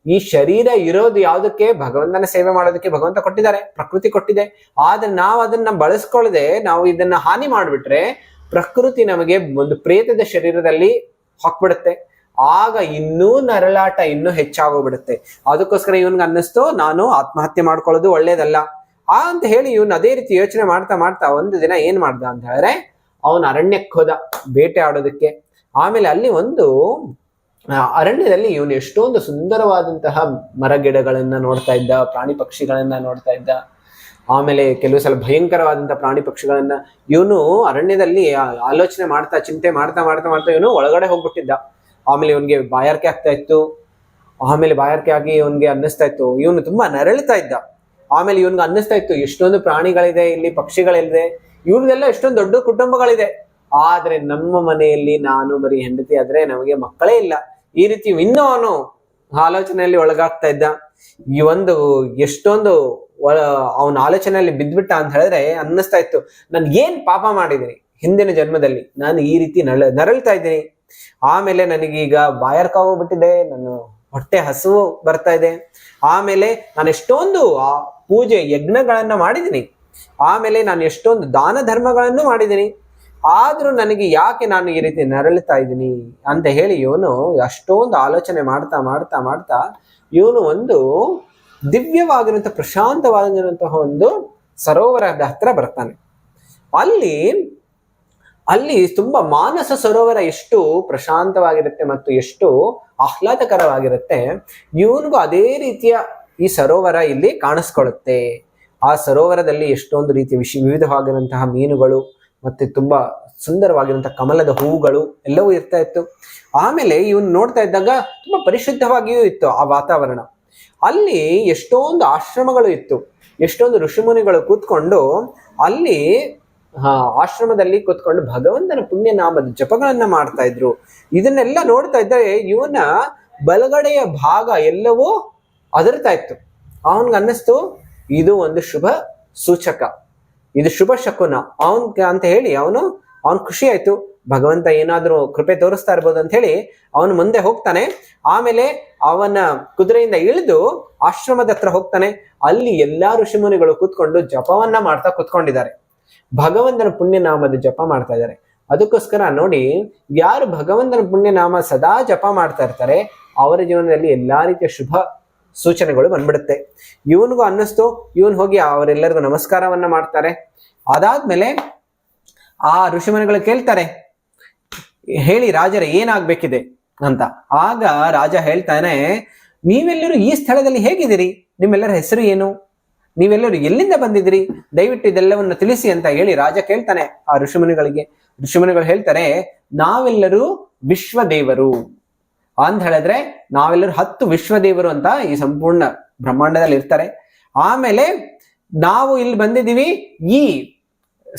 ಈ ಶರೀರ ಇರೋದು ಯಾವುದಕ್ಕೆ, ಭಗವಂತನ ಸೇವೆ ಮಾಡೋದಕ್ಕೆ ಭಗವಂತ ಕೊಟ್ಟಿದ್ದಾರೆ, ಪ್ರಕೃತಿ ಕೊಟ್ಟಿದೆ. ಆದ್ರೆ ನಾವು ಅದನ್ನ ಬಳಸ್ಕೊಳ್ಳದೆ ನಾವು ಇದನ್ನ ಹಾನಿ ಮಾಡ್ಬಿಟ್ರೆ ಪ್ರಕೃತಿ ನಮಗೆ ಒಂದು ಪ್ರೇತದ ಶರೀರದಲ್ಲಿ ಹಾಕ್ಬಿಡುತ್ತೆ. ಆಗ ಇನ್ನೂ ನರಳಾಟ ಇನ್ನೂ ಹೆಚ್ಚಾಗೋಗ್ಬಿಡುತ್ತೆ. ಅದಕ್ಕೋಸ್ಕರ ಇವನ್ಗೆ ಅನ್ನಿಸ್ತು ನಾನು ಆತ್ಮಹತ್ಯೆ ಮಾಡ್ಕೊಳ್ಳೋದು ಒಳ್ಳೇದಲ್ಲ ಅಂತ ಹೇಳಿ ಇವನು ಅದೇ ರೀತಿ ಯೋಚನೆ ಮಾಡ್ತಾ ಒಂದು ದಿನ ಏನ್ ಮಾಡ್ದ ಅಂತ ಹೇಳಿದ್ರೆ, ಅವನು ಅರಣ್ಯಕ್ಕೆ ಹೋದ ಬೇಟೆ ಆಡೋದಕ್ಕೆ. ಆಮೇಲೆ ಅಲ್ಲಿ ಒಂದು ಅರಣ್ಯದಲ್ಲಿ ಇವನು ಎಷ್ಟೊಂದು ಸುಂದರವಾದಂತಹ ಮರಗಿಡಗಳನ್ನ ನೋಡ್ತಾ ಇದ್ದ, ಪ್ರಾಣಿ ಪಕ್ಷಿಗಳನ್ನ ನೋಡ್ತಾ ಇದ್ದ. ಆಮೇಲೆ ಕೆಲವು ಸಲ ಭಯಂಕರವಾದಂತಹ ಪ್ರಾಣಿ ಪಕ್ಷಿಗಳನ್ನ ಇವನು ಅರಣ್ಯದಲ್ಲಿ ಆಲೋಚನೆ ಮಾಡ್ತಾ, ಚಿಂತೆ ಮಾಡ್ತಾ ಮಾಡ್ತಾ ಮಾಡ್ತಾ ಇವನು ಒಳಗಡೆ ಹೋಗ್ಬಿಟ್ಟಿದ್ದ. ಆಮೇಲೆ ಇವನ್ಗೆ ಬಾಯಾರಿಕೆ ಆಗ್ತಾ ಇತ್ತು. ಆಮೇಲೆ ಬಾಯಾರಿಕೆ ಆಗಿ ಇವನ್ಗೆ ಅನ್ನಿಸ್ತಾ ಇತ್ತು, ಇವನು ತುಂಬಾ ನರಳ್ತಾ ಇದ್ದ. ಆಮೇಲೆ ಇವನ್ಗೆ ಅನ್ನಿಸ್ತಾ ಇತ್ತು, ಎಷ್ಟೊಂದು ಪ್ರಾಣಿಗಳಿದೆ ಇಲ್ಲಿ, ಪಕ್ಷಿಗಳಿದೆ, ಇವ್ರದೆಲ್ಲ ಎಷ್ಟೊಂದು ದೊಡ್ಡ ಕುಟುಂಬಗಳಿದೆ. ಆದ್ರೆ ನಮ್ಮ ಮನೆಯಲ್ಲಿ ನಾನು ಬರೀ ಹೆಂಡತಿ ಆದ್ರೆ ನಮಗೆ ಮಕ್ಕಳೇ ಇಲ್ಲ. ಈ ರೀತಿ ಇನ್ನೂ ಅವನು ಆಲೋಚನೆಯಲ್ಲಿ ಒಳಗಾಗ್ತಾ ಇದ್ದ. ಈ ಒಂದು ಎಷ್ಟೊಂದು ಅವನ ಆಲೋಚನೆಯಲ್ಲಿ ಬಿದ್ಬಿಟ್ಟ ಅಂತ ಹೇಳಿದ್ರೆ ಅನ್ನಿಸ್ತಾ ಇತ್ತು, ನಾನು ಏನ್ ಪಾಪ ಮಾಡಿದ್ದೀನಿ ಹಿಂದಿನ ಜನ್ಮದಲ್ಲಿ, ನಾನು ಈ ರೀತಿ ನರಳ್ತಾ ಇದ್ದೀನಿ. ಆಮೇಲೆ ನನಗೀಗ ಬಾಯಾರಿಕೆ ಹೋಗ್ಬಿಟ್ಟಿದೆ, ನಾನು ಹೊಟ್ಟೆ ಹಸುವು ಬರ್ತಾ ಇದೆ. ಆಮೇಲೆ ನಾನು ಎಷ್ಟೊಂದು ಪೂಜೆ ಯಜ್ಞಗಳನ್ನ ಮಾಡಿದ್ದೀನಿ, ಆಮೇಲೆ ನಾನು ಎಷ್ಟೊಂದು ದಾನ ಧರ್ಮಗಳನ್ನು ಮಾಡಿದ್ದೀನಿ, ಆದ್ರೂ ನನಗೆ ಯಾಕೆ ನಾನು ಈ ರೀತಿ ನರಳುತ್ತಾ ಇದ್ದೀನಿ ಅಂತ ಹೇಳಿ ಇವನು ಅಷ್ಟೊಂದು ಆಲೋಚನೆ ಮಾಡ್ತಾ ಮಾಡ್ತಾ ಮಾಡ್ತಾ ಇವನು ಒಂದು ದಿವ್ಯವಾಗಿರುವಂತಹ ಪ್ರಶಾಂತವಾಗಿರುವಂತಹ ಒಂದು ಸರೋವರದ ಹತ್ರ ಬರ್ತಾನೆ. ಅಲ್ಲಿ ತುಂಬಾ ಮಾನಸ ಸರೋವರ ಎಷ್ಟು ಪ್ರಶಾಂತವಾಗಿರುತ್ತೆ ಮತ್ತು ಎಷ್ಟು ಆಹ್ಲಾದಕರವಾಗಿರುತ್ತೆ, ಇವನಿಗೂ ಅದೇ ರೀತಿಯ ಈ ಸರೋವರ ಇಲ್ಲಿ ಕಾಣಿಸ್ಕೊಳ್ಳುತ್ತೆ. ಆ ಸರೋವರದಲ್ಲಿ ಎಷ್ಟೊಂದು ರೀತಿಯ ವಿವಿಧವಾಗಿರುವಂತಹ ಮೀನುಗಳು ಮತ್ತೆ ತುಂಬಾ ಸುಂದರವಾಗಿರುವಂತಹ ಕಮಲದ ಹೂವುಗಳು ಎಲ್ಲವೂ ಇರ್ತಾ ಇತ್ತು. ಆಮೇಲೆ ಇವನು ನೋಡ್ತಾ ಇದ್ದಾಗ ತುಂಬಾ ಪರಿಶುದ್ಧವಾಗಿಯೂ ಇತ್ತು ಆ ವಾತಾವರಣ. ಅಲ್ಲಿ ಎಷ್ಟೊಂದು ಆಶ್ರಮಗಳು ಇತ್ತು, ಎಷ್ಟೊಂದು ಋಷಿಮುನಿಗಳು ಕೂತ್ಕೊಂಡು ಅಲ್ಲಿ ಆಶ್ರಮದಲ್ಲಿ ಕೂತ್ಕೊಂಡು ಭಗವಂತನ ಪುಣ್ಯ ನಾಮದ ಜಪಗಳನ್ನ ಮಾಡ್ತಾ ಇದ್ರು. ಇದನ್ನೆಲ್ಲ ನೋಡ್ತಾ ಇದ್ದರೆ ಇವನ ಬಲಗಡೆಯ ಭಾಗ ಎಲ್ಲವೂ ಅದರ್ತಾ ಇತ್ತು. ಅವನ್ಗೆ ಅನ್ನಿಸ್ತು, ಇದು ಒಂದು ಶುಭ ಸೂಚಕ, ಇದು ಶುಭ ಶಕುನ ಅಂತ ಹೇಳಿ ಅವನು ಖುಷಿ ಆಯ್ತು. ಭಗವಂತ ಏನಾದ್ರೂ ಕೃಪೆ ತೋರಿಸ್ತಾ ಇರ್ಬೋದು ಅಂತ ಹೇಳಿ ಅವನು ಮುಂದೆ ಹೋಗ್ತಾನೆ. ಆಮೇಲೆ ಅವನ ಕುದುರೆಯಿಂದ ಇಳಿದು ಆಶ್ರಮದ ಹತ್ರ ಹೋಗ್ತಾನೆ. ಅಲ್ಲಿ ಎಲ್ಲಾ ಋಷಿಮುನಿಗಳು ಕೂತ್ಕೊಂಡು ಜಪವನ್ನ ಮಾಡ್ತಾ ಕೂತ್ಕೊಂಡಿದ್ದಾರೆ, ಭಗವಂತನ ಪುಣ್ಯನಾಮದ ಜಪ ಮಾಡ್ತಾ ಇದ್ದಾರೆ. ಅದಕ್ಕೋಸ್ಕರ ನೋಡಿ, ಯಾರು ಭಗವಂತನ ಪುಣ್ಯನಾಮ ಸದಾ ಜಪ ಮಾಡ್ತಾ ಇರ್ತಾರೆ ಅವರ ಜೀವನದಲ್ಲಿ ಎಲ್ಲಾ ರೀತಿಯ ಶುಭ ಸೂಚನೆಗಳು ಬಂದ್ಬಿಡುತ್ತೆ. ಇವನಿಗೂ ಅನ್ನಿಸ್ತು, ಇವನ್ ಹೋಗಿ ಅವರೆಲ್ಲರಿಗೂ ನಮಸ್ಕಾರವನ್ನ ಮಾಡ್ತಾರೆ. ಅದಾದ್ಮೇಲೆ ಆ ಋಷಿಮುನಿಗಳು ಕೇಳ್ತಾರೆ, ಹೇಳಿ ರಾಜರೇ ಏನಾಗ್ಬೇಕಿದೆ ಅಂತ. ಆಗ ರಾಜ ಹೇಳ್ತಾನೆ, ನೀವೆಲ್ಲರೂ ಈ ಸ್ಥಳದಲ್ಲಿ ಹೇಗಿದ್ದೀರಿ, ನಿಮ್ಮೆಲ್ಲರ ಹೆಸರು ಏನು, ನೀವೆಲ್ಲರೂ ಎಲ್ಲಿಂದ ಬಂದಿದ್ದೀರಿ, ದಯವಿಟ್ಟು ಇದೆಲ್ಲವನ್ನು ತಿಳಿಸಿ ಅಂತ ಹೇಳಿ ರಾಜ ಕೇಳ್ತಾನೆ ಆ ಋಷಿಮುನಿಗಳಿಗೆ. ಋಷಿಮುನಿಗಳು ಹೇಳ್ತಾರೆ, ನಾವೆಲ್ಲರೂ ವಿಶ್ವದೇವರು ಅಂತ ಹೇಳಿದ್ರೆ ನಾವೆಲ್ಲರೂ 10 ವಿಶ್ವದೇವರು ಅಂತ ಈ ಸಂಪೂರ್ಣ ಬ್ರಹ್ಮಾಂಡದಲ್ಲಿ ಇರ್ತಾರೆ. ಆಮೇಲೆ ನಾವು ಇಲ್ಲಿ ಬಂದಿದ್ದೀವಿ ಈ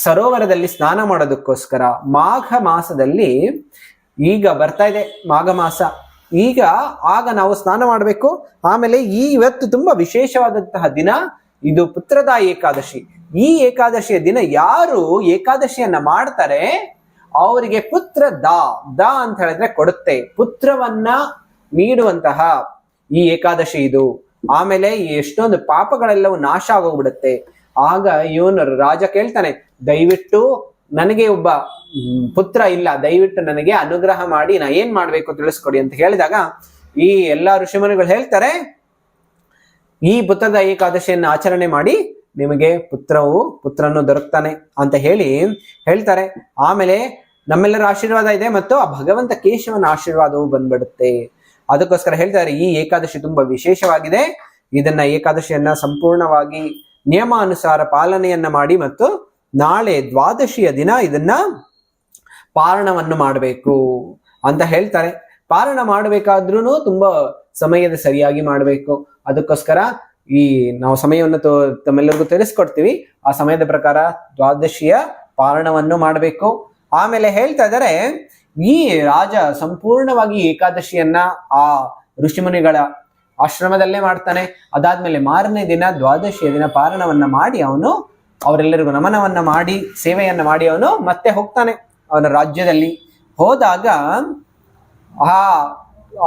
ಸರೋವರದಲ್ಲಿ ಸ್ನಾನ ಮಾಡೋದಕ್ಕೋಸ್ಕರ. ಮಾಘ ಮಾಸದಲ್ಲಿ ಈಗ ಬರ್ತಾ ಇದೆ ಮಾಘ ಮಾಸ, ಆಗ ನಾವು ಸ್ನಾನ ಮಾಡಬೇಕು. ಆಮೇಲೆ ಇವತ್ತು ತುಂಬಾ ವಿಶೇಷವಾದಂತಹ ದಿನ, ಇದು ಪುತ್ರದ ಏಕಾದಶಿ. ಈ ಏಕಾದಶಿಯ ದಿನ ಯಾರು ಏಕಾದಶಿಯನ್ನ ಮಾಡ್ತಾರೆ ಅವರಿಗೆ ಪುತ್ರ ದ ಅಂತ ಹೇಳಿದ್ರೆ ಕೊಡುತ್ತೆ, ಪುತ್ರವನ್ನ ನೀಡುವಂತಹ ಈ ಏಕಾದಶಿ ಇದು. ಆಮೇಲೆ ಎಷ್ಟೊಂದು ಪಾಪಗಳೆಲ್ಲವೂ ನಾಶ ಆಗೋಗ್ಬಿಡುತ್ತೆ. ಆಗ ಇವನು ರಾಜ ಕೇಳ್ತಾನೆ, ದಯವಿಟ್ಟು ನನಗೆ ಒಬ್ಬ ಪುತ್ರ ಇಲ್ಲ, ದಯವಿಟ್ಟು ನನಗೆ ಅನುಗ್ರಹ ಮಾಡಿ, ನಾ ಏನ್ ಮಾಡ್ಬೇಕು ತಿಳಿಸ್ಕೊಡಿ ಅಂತ ಹೇಳಿದಾಗ ಈ ಎಲ್ಲಾ ಋಷಿಮುನಿಗಳು ಹೇಳ್ತಾರೆ, ಈ ಪುತ್ರದ ಏಕಾದಶಿಯನ್ನು ಆಚರಣೆ ಮಾಡಿ ನಿಮಗೆ ಪುತ್ರನು ದೊರಕ್ತಾನೆ ಅಂತ ಹೇಳ್ತಾರೆ. ಆಮೇಲೆ ನಮ್ಮೆಲ್ಲರ ಆಶೀರ್ವಾದ ಇದೆ ಮತ್ತು ಆ ಭಗವಂತ ಕೇಶವನ ಆಶೀರ್ವಾದವು ಬಂದ್ಬಿಡುತ್ತೆ. ಅದಕ್ಕೋಸ್ಕರ ಹೇಳ್ತಾರೆ, ಈ ಏಕಾದಶಿ ತುಂಬಾ ವಿಶೇಷವಾಗಿದೆ, ಇದನ್ನ ಏಕಾದಶಿಯನ್ನ ಸಂಪೂರ್ಣವಾಗಿ ನಿಯಮಾನುಸಾರ ಪಾಲನೆಯನ್ನ ಮಾಡಿ ಮತ್ತು ನಾಳೆ ದ್ವಾದಶಿಯ ದಿನ ಇದನ್ನ ಪಾರಣವನ್ನು ಮಾಡಬೇಕು ಅಂತ ಹೇಳ್ತಾರೆ. ಪಾರಣ ಮಾಡಬೇಕಾದ್ರೂ ತುಂಬಾ ಸಮಯದ ಸರಿಯಾಗಿ ಮಾಡಬೇಕು. ಅದಕ್ಕೋಸ್ಕರ ನಾವು ಸಮಯವನ್ನು ತಮ್ಮೆಲ್ಲರಿಗೂ ತಿಳಿಸ್ಕೊಡ್ತೀವಿ. ಆ ಸಮಯದ ಪ್ರಕಾರ ದ್ವಾದಶಿಯ ಪಾರಣವನ್ನು ಮಾಡಬೇಕು. ಆಮೇಲೆ ಹೇಳ್ತಾ ಇದ್ದಾರೆ, ಈ ರಾಜ ಸಂಪೂರ್ಣವಾಗಿ ಏಕಾದಶಿಯನ್ನ ಆ ಋಷಿಮುನಿಗಳ ಆಶ್ರಮದಲ್ಲೇ ಮಾಡ್ತಾನೆ. ಅದಾದ್ಮೇಲೆ ಮಾರನೇ ದಿನ ದ್ವಾದಶಿಯ ದಿನ ಪಾರಣವನ್ನ ಮಾಡಿ ಅವರೆಲ್ಲರಿಗೂ ನಮನವನ್ನ ಮಾಡಿ ಸೇವೆಯನ್ನ ಮಾಡಿ ಅವನು ಮತ್ತೆ ಹೋಗ್ತಾನೆ ಅವನ ರಾಜ್ಯದಲ್ಲಿ. ಹೋದಾಗ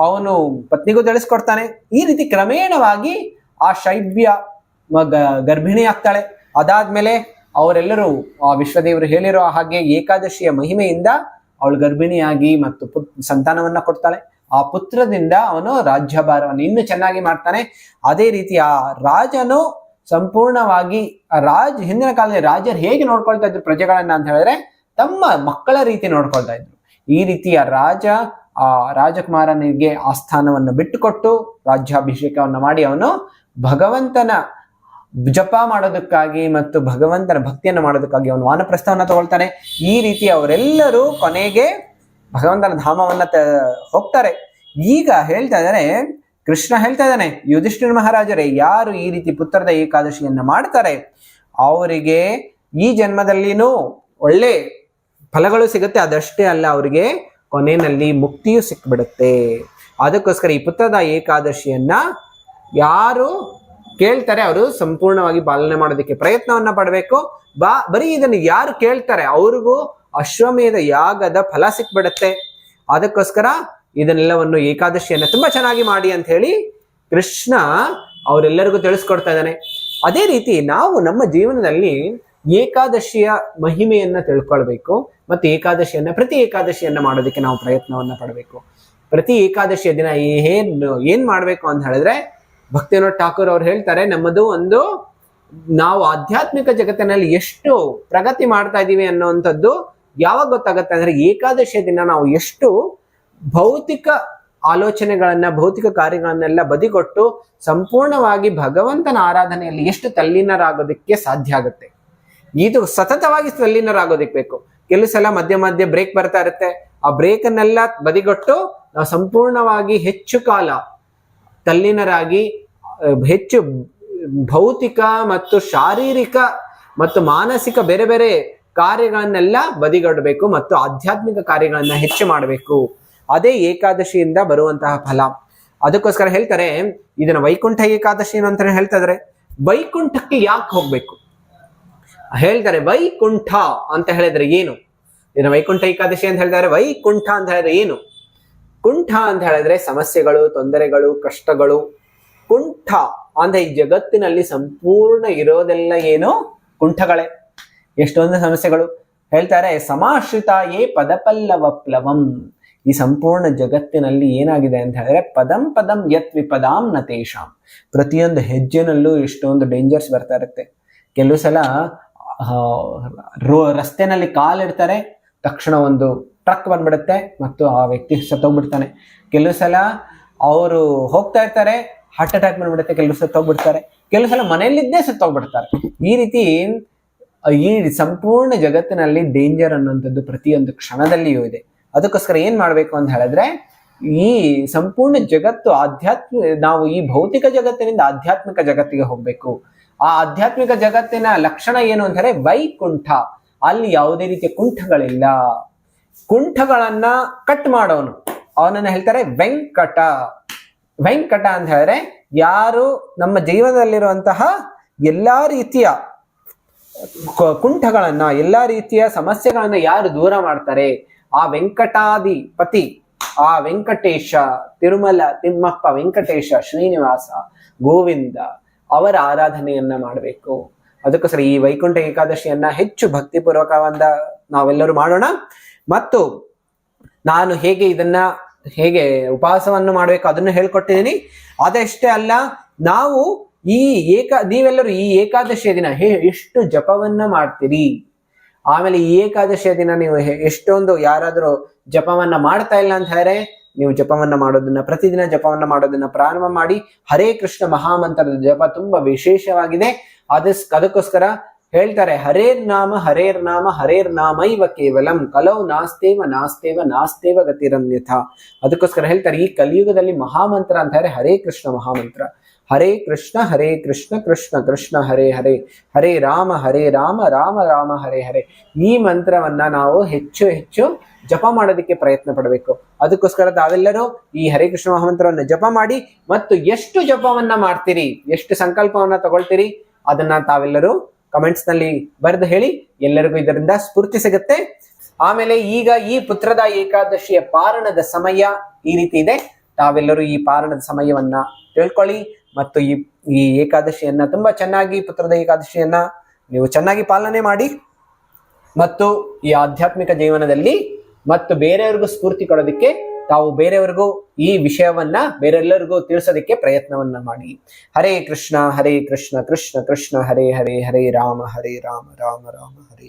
ಅವನು ಪತ್ನಿಗೂ ತಿಳಿಸ್ಕೊಡ್ತಾನೆ. ಈ ರೀತಿ ಕ್ರಮೇಣವಾಗಿ ಆ ಶೈಬ್ಯ ಗರ್ಭಿಣಿ ಆಗ್ತಾಳೆ. ಅದಾದ್ಮೇಲೆ ಅವರೆಲ್ಲರೂ ಆ ವಿಶ್ವದೇವರು ಹೇಳಿರೋ ಹಾಗೆ ಏಕಾದಶಿಯ ಮಹಿಮೆಯಿಂದ ಅವಳು ಗರ್ಭಿಣಿಯಾಗಿ ಮತ್ತು ಸಂತಾನವನ್ನ ಕೊಡ್ತಾಳೆ. ಆ ಪುತ್ರದಿಂದ ಅವನು ರಾಜ್ಯಭಾರವನ್ನು ಇನ್ನೂ ಚೆನ್ನಾಗಿ ಮಾಡ್ತಾನೆ. ಅದೇ ರೀತಿ ಆ ರಾಜನು ಸಂಪೂರ್ಣವಾಗಿ ಹಿಂದಿನ ಕಾಲದಲ್ಲಿ ರಾಜರು ಹೇಗೆ ನೋಡ್ಕೊಳ್ತಾ ಇದ್ರು ಪ್ರಜೆಗಳನ್ನ ಅಂತ ಹೇಳಿದ್ರೆ ತಮ್ಮ ಮಕ್ಕಳ ರೀತಿ ನೋಡ್ಕೊಳ್ತಾ ಇದ್ರು. ಈ ರೀತಿಯ ರಾಜಕುಮಾರನಿಗೆ ಆ ಸ್ಥಾನವನ್ನು ಬಿಟ್ಟುಕೊಟ್ಟು ರಾಜ್ಯಾಭಿಷೇಕವನ್ನು ಮಾಡಿ ಅವನು ಭಗವಂತನ ಜಪ ಮಾಡೋದಕ್ಕಾಗಿ ಮತ್ತು ಭಗವಂತನ ಭಕ್ತಿಯನ್ನು ಮಾಡೋದಕ್ಕಾಗಿ ಅವನು ವಾನಪ್ರಸ್ಥವನ್ನ ತಗೊಳ್ತಾನೆ. ಈ ರೀತಿ ಅವರೆಲ್ಲರೂ ಕೊನೆಗೆ ಭಗವಂತನ ಧಾಮವನ್ನ ಹೋಗ್ತಾರೆ. ಈಗ ಹೇಳ್ತಾ ಇದ್ದಾನೆ, ಕೃಷ್ಣ ಹೇಳ್ತಾ ಇದ್ದಾನೆ, ಯುಧಿಷ್ಠಿರ ಮಹಾರಾಜರೇ, ಯಾರು ಈ ರೀತಿ ಪುತ್ರದ ಏಕಾದಶಿಯನ್ನ ಮಾಡ್ತಾರೆ ಅವರಿಗೆ ಈ ಜನ್ಮದಲ್ಲಿನೂ ಒಳ್ಳೆ ಫಲಗಳು ಸಿಗುತ್ತೆ. ಅದಷ್ಟೇ ಅಲ್ಲ, ಅವರಿಗೆ ಕೊನೆಯಲ್ಲಿ ಮುಕ್ತಿಯು ಸಿಕ್ಬಿಡುತ್ತೆ. ಅದಕ್ಕೋಸ್ಕರ ಈ ಪುತ್ರದ ಏಕಾದಶಿಯನ್ನ ಯಾರು ಕೇಳ್ತಾರೆ ಅವರು ಸಂಪೂರ್ಣವಾಗಿ ಪಾಲನೆ ಮಾಡೋದಕ್ಕೆ ಪ್ರಯತ್ನವನ್ನ ಪಡಬೇಕು. ಬರೀ ಇದನ್ನು ಯಾರು ಕೇಳ್ತಾರೆ ಅವ್ರಿಗೂ ಅಶ್ವಮೇಧ ಯಾಗದ ಫಲ ಸಿಕ್ಬಿಡುತ್ತೆ. ಅದಕ್ಕೋಸ್ಕರ ಇದನ್ನೆಲ್ಲವನ್ನು ಏಕಾದಶಿಯನ್ನ ತುಂಬಾ ಚೆನ್ನಾಗಿ ಮಾಡಿ ಅಂತ ಹೇಳಿ ಕೃಷ್ಣ ಅವರೆಲ್ಲರಿಗೂ ತಿಳಿಸ್ಕೊಡ್ತಾ ಇದ್ದಾನೆ. ಅದೇ ರೀತಿ ನಾವು ನಮ್ಮ ಜೀವನದಲ್ಲಿ ಏಕಾದಶಿಯ ಮಹಿಮೆಯನ್ನ ತಿಳ್ಕೊಳ್ಬೇಕು ಮತ್ತು ಪ್ರತಿ ಏಕಾದಶಿಯನ್ನ ಮಾಡೋದಕ್ಕೆ ನಾವು ಪ್ರಯತ್ನವನ್ನ ಪಡಬೇಕು. ಪ್ರತಿ ಏಕಾದಶಿಯ ದಿನ ಏನ್ ಮಾಡ್ಬೇಕು ಅಂತ ಹೇಳಿದ್ರೆ, ಭಕ್ತಿವಿನೋದ್ ಠಾಕೂರ್ ಅವ್ರು ಹೇಳ್ತಾರೆ, ನಾವು ಆಧ್ಯಾತ್ಮಿಕ ಜಗತ್ತಿನಲ್ಲಿ ಎಷ್ಟು ಪ್ರಗತಿ ಮಾಡ್ತಾ ಇದೀವಿ ಅನ್ನೋವಂಥದ್ದು ಯಾವಾಗ ಗೊತ್ತಾಗತ್ತೆ ಅಂದ್ರೆ, ಏಕಾದಶಿಯ ದಿನ ನಾವು ಎಷ್ಟು ಭೌತಿಕ ಆಲೋಚನೆಗಳನ್ನ, ಭೌತಿಕ ಕಾರ್ಯಗಳನ್ನೆಲ್ಲ ಬದಿಗೊಟ್ಟು ಸಂಪೂರ್ಣವಾಗಿ ಭಗವಂತನ ಆರಾಧನೆಯಲ್ಲಿ ಎಷ್ಟು ತಲ್ಲೀನರಾಗೋದಕ್ಕೆ ಸಾಧ್ಯ ಆಗುತ್ತೆ. ಇದು ಸತತವಾಗಿ ತಲ್ಲೀನರಾಗೋದಕ್ಕೆ ಬೇಕು. ಕೆಲವು ಸಲ ಮಧ್ಯ ಬ್ರೇಕ್ ಬರ್ತಾ ಇರುತ್ತೆ. ಆ ಬ್ರೇಕ್ ಅನ್ನೆಲ್ಲ ಬದಿಗೊಟ್ಟು ನಾವು ಸಂಪೂರ್ಣವಾಗಿ ಹೆಚ್ಚು ಕಾಲ ತಲ್ಲೀನರಾಗಿ ಹೆಚ್ಚು ಭೌತಿಕ ಮತ್ತು ಶಾರೀರಿಕ ಮತ್ತು ಮಾನಸಿಕ ಬೇರೆ ಬೇರೆ ಕಾರ್ಯಗಳನ್ನೆಲ್ಲ ಬದಿಗೊಡಬೇಕು ಮತ್ತು ಆಧ್ಯಾತ್ಮಿಕ ಕಾರ್ಯಗಳನ್ನ ಹೆಚ್ಚು ಮಾಡಬೇಕು. ಅದೇ ಏಕಾದಶಿಯಿಂದ ಬರುವಂತಹ ಫಲ. ಅದಕ್ಕೋಸ್ಕರ ಹೇಳ್ತಾರೆ, ಇದನ್ನ ವೈಕುಂಠ ಏಕಾದಶಿ ಅಂತ ಹೇಳ್ತಾ ಇದಾರೆ. ವೈಕುಂಠಕ್ಕೆ ಯಾಕೆ ಹೋಗ್ಬೇಕು ಹೇಳ್ತಾರೆ? ವೈಕುಂಠ ಅಂತ ಹೇಳಿದ್ರೆ ಏನು? ಇದನ್ನ ವೈಕುಂಠ ಏಕಾದಶಿ ಅಂತ ಹೇಳ್ತಾರೆ. ವೈಕುಂಠ ಅಂತ ಹೇಳಿದ್ರೆ ಏನು? ಕುಂಠ ಅಂತ ಹೇಳಿದ್ರೆ ಸಮಸ್ಯೆಗಳು, ತೊಂದರೆಗಳು, ಕಷ್ಟಗಳು. ಕುಂಠ ಅಂದ್ರೆ ಈ ಜಗತ್ತಿನಲ್ಲಿ ಸಂಪೂರ್ಣ ಇರೋದೆಲ್ಲ ಏನು? ಕುಂಠಗಳೇ. ಎಷ್ಟೊಂದು ಸಮಸ್ಯೆಗಳು. ಹೇಳ್ತಾರೆ, ಸಮಾಶ್ರಿತಾಯೇ ಪದಪಲ್ಲವಪ್ಲವಂ. ಈ ಸಂಪೂರ್ಣ ಜಗತ್ತಿನಲ್ಲಿ ಏನಾಗಿದೆ ಅಂತ ಹೇಳಿದ್ರೆ, ಪದಂ ಪದಂ ಯತ್ ವಿಪದಾಂ ನ ತೇಷಾಂ. ಪ್ರತಿಯೊಂದು ಹೆಜ್ಜೆನಲ್ಲೂ ಎಷ್ಟೊಂದು ಡೇಂಜರ್ಸ್ ಬರ್ತಾ ಇರುತ್ತೆ. ಕೆಲವು ಸಲ ರಸ್ತೆನಲ್ಲಿ ಕಾಲಿಡ್ತಾರೆ, ತಕ್ಷಣ ಒಂದು ಟ್ರಕ್ ಬಂದ್ಬಿಡುತ್ತೆ ಮತ್ತು ಆ ವ್ಯಕ್ತಿ ಸತ್ತೋಗ್ಬಿಡ್ತಾನೆ. ಕೆಲವು ಸಲ ಅವರು ಹೋಗ್ತಾ ಇರ್ತಾರೆ, ಹಾರ್ಟ್ ಅಟ್ಯಾಕ್ ಬಂದ್ಬಿಡುತ್ತೆ, ಕೆಲವು ಸತ್ತೋಗ್ಬಿಡ್ತಾರೆ. ಕೆಲವು ಸಲ ಮನೆಯಲ್ಲಿದ್ದೇ ಸತ್ತೋಗ್ಬಿಡ್ತಾರೆ. ಈ ರೀತಿ ಈ ಸಂಪೂರ್ಣ ಜಗತ್ತಿನಲ್ಲಿ ಡೇಂಜರ್ ಅನ್ನುವಂಥದ್ದು ಪ್ರತಿಯೊಂದು ಕ್ಷಣದಲ್ಲಿಯೂ ಇದೆ. ಅದಕ್ಕೋಸ್ಕರ ಏನ್ ಮಾಡ್ಬೇಕು ಅಂತ ಹೇಳಿದ್ರೆ, ಈ ಸಂಪೂರ್ಣ ಜಗತ್ತು ನಾವು ಈ ಭೌತಿಕ ಜಗತ್ತಿನಿಂದ ಆಧ್ಯಾತ್ಮಿಕ ಜಗತ್ತಿಗೆ ಹೋಗ್ಬೇಕು. ಆ ಆಧ್ಯಾತ್ಮಿಕ ಜಗತ್ತಿನ ಲಕ್ಷಣ ಏನು ಅಂತ ಹೇಳಿದ್ರೆ ವೈಕುಂಠ. ಅಲ್ಲಿ ಯಾವುದೇ ರೀತಿಯ ಕುಂಠಗಳಿಲ್ಲ. ಕುಂಠಗಳನ್ನ ಕಟ್ ಮಾಡೋನು ಅವನನ್ನ ಹೇಳ್ತಾರೆ ವೆಂಕಟ. ವೆಂಕಟ ಅಂತ ಹೇಳಿದ್ರೆ ಯಾರು ನಮ್ಮ ಜೀವನದಲ್ಲಿರುವಂತಹ ಎಲ್ಲಾ ರೀತಿಯ ಕುಂಠಗಳನ್ನ, ಎಲ್ಲಾ ರೀತಿಯ ಸಮಸ್ಯೆಗಳನ್ನ ಯಾರು ದೂರ ಮಾಡ್ತಾರೆ, ಆ ವೆಂಕಟಾಧಿಪತಿ, ಆ ವೆಂಕಟೇಶ, ತಿರುಮಲ ತಿಮ್ಮಪ್ಪ ವೆಂಕಟೇಶ, ಶ್ರೀನಿವಾಸ, ಗೋವಿಂದ ಅವರ ಆರಾಧನೆಯನ್ನ ಮಾಡಬೇಕು. ಅದಕ್ಕೋಸ್ಕರ ಈ ವೈಕುಂಠ ಏಕಾದಶಿಯನ್ನ ಹೆಚ್ಚು ಭಕ್ತಿಪೂರ್ವಕವಾದ ನಾವೆಲ್ಲರೂ ಮಾಡೋಣ. ಮತ್ತು ನಾನು ಹೇಗೆ ಉಪವಾಸವನ್ನು ಮಾಡಬೇಕು ಅದನ್ನು ಹೇಳ್ಕೊಟ್ಟಿದ್ದೀನಿ. ಅದಷ್ಟೇ ಅಲ್ಲ, ನಾವು ನೀವೆಲ್ಲರೂ ಈ ಏಕಾದಶಿಯ ದಿನ ಎಷ್ಟು ಜಪವನ್ನ ಮಾಡ್ತೀರಿ, ಆಮೇಲೆ ಈ ಏಕಾದಶಿಯ ದಿನ ನೀವು ಎಷ್ಟೊಂದು ಯಾರಾದರೂ ಜಪವನ್ನ ಮಾಡ್ತಾ ಇಲ್ಲ ಅಂತ ಹೇಳಿದ್ರೆ, ನೀವು ಜಪವನ್ನ ಮಾಡೋದನ್ನ, ಪ್ರತಿದಿನ ಜಪವನ್ನ ಮಾಡೋದನ್ನ ಪ್ರಾರಂಭ ಮಾಡಿ. ಹರೇ ಕೃಷ್ಣ ಮಹಾಮಂತ್ರದ ಜಪ ತುಂಬಾ ವಿಶೇಷವಾಗಿದೆ. ಅದಕ್ಕೋಸ್ಕರ ಹೇಳ್ತಾರೆ, ಹರೇರ್ ನಾಮ ಹರೇರ್ ನಾಮೈವ ಕೇವಲಂ ಕಲೌ ನಾಸ್ತೇವ ಗತಿರನ್ಯಥ. ಅದಕ್ಕೋಸ್ಕರ ಹೇಳ್ತಾರೆ, ಈ ಕಲಿಯುಗದಲ್ಲಿ ಮಹಾಮಂತ್ರ ಅಂತ ಹೇಳಿದ್ರೆ ಹರೇ ಕೃಷ್ಣ ಮಹಾಮಂತ್ರ. ಹರೇ ಕೃಷ್ಣ ಕೃಷ್ಣ ಕೃಷ್ಣ ಹರೇ ಹರೇ, ಹರೇ ರಾಮ ರಾಮ ರಾಮ ಹರೇ ಹರೇ. ಈ ಮಂತ್ರವನ್ನ ನಾವು ಹೆಚ್ಚು ಹೆಚ್ಚು ಜಪ ಮಾಡೋದಕ್ಕೆ ಪ್ರಯತ್ನ ಪಡಬೇಕು. ಅದಕ್ಕೋಸ್ಕರ ತಾವೆಲ್ಲರೂ ಈ ಹರೇ ಕೃಷ್ಣ ಮಹಾಮಂತ್ರವನ್ನು ಜಪ ಮಾಡಿ. ಮತ್ತು ಎಷ್ಟು ಜಪವನ್ನ ಮಾಡ್ತೀರಿ, ಎಷ್ಟು ಸಂಕಲ್ಪವನ್ನ ತಗೊಳ್ತೀರಿ, ಅದನ್ನ ತಾವೆಲ್ಲರೂ ಕಮೆಂಟ್ಸ್ ನಲ್ಲಿ ಬರೆದು ಹೇಳಿ. ಎಲ್ಲರಿಗೂ ಇದರಿಂದ ಸ್ಫೂರ್ತಿ ಸಿಗುತ್ತೆ. ಆಮೇಲೆ ಈಗ ಈ ಪುತ್ರದ ಏಕಾದಶಿಯ ಪಾರಣದ ಸಮಯ ಈ ರೀತಿ ಇದೆ. ತಾವೆಲ್ಲರೂ ಈ ಪಾರಣದ ಸಮಯವನ್ನ ತಿಳ್ಕೊಳ್ಳಿ ಮತ್ತು ಈ ಏಕಾದಶಿಯನ್ನ ತುಂಬಾ ಚೆನ್ನಾಗಿ, ಪುತ್ರದ ಏಕಾದಶಿಯನ್ನ ನೀವು ಚೆನ್ನಾಗಿ ಪಾಲನೆ ಮಾಡಿ. ಮತ್ತು ಈ ಆಧ್ಯಾತ್ಮಿಕ ಜೀವನದಲ್ಲಿ ಮತ್ತು ಬೇರೆಯವ್ರಿಗೂ ಸ್ಫೂರ್ತಿ ಕೊಡೋದಕ್ಕೆ ತಾವು ಬೇರೆಯವ್ರಿಗೂ ಈ ವಿಷಯವನ್ನ ಬೇರೆಲ್ಲರಿಗೂ ತಿಳಿಸೋದಕ್ಕೆ ಪ್ರಯತ್ನವನ್ನ ಮಾಡಿ. ಹರೇ ಕೃಷ್ಣ ಕೃಷ್ಣ ಕೃಷ್ಣ ಹರೇ ಹರೇ, ಹರೇ ರಾಮ ರಾಮ ರಾಮ ಹರೇ.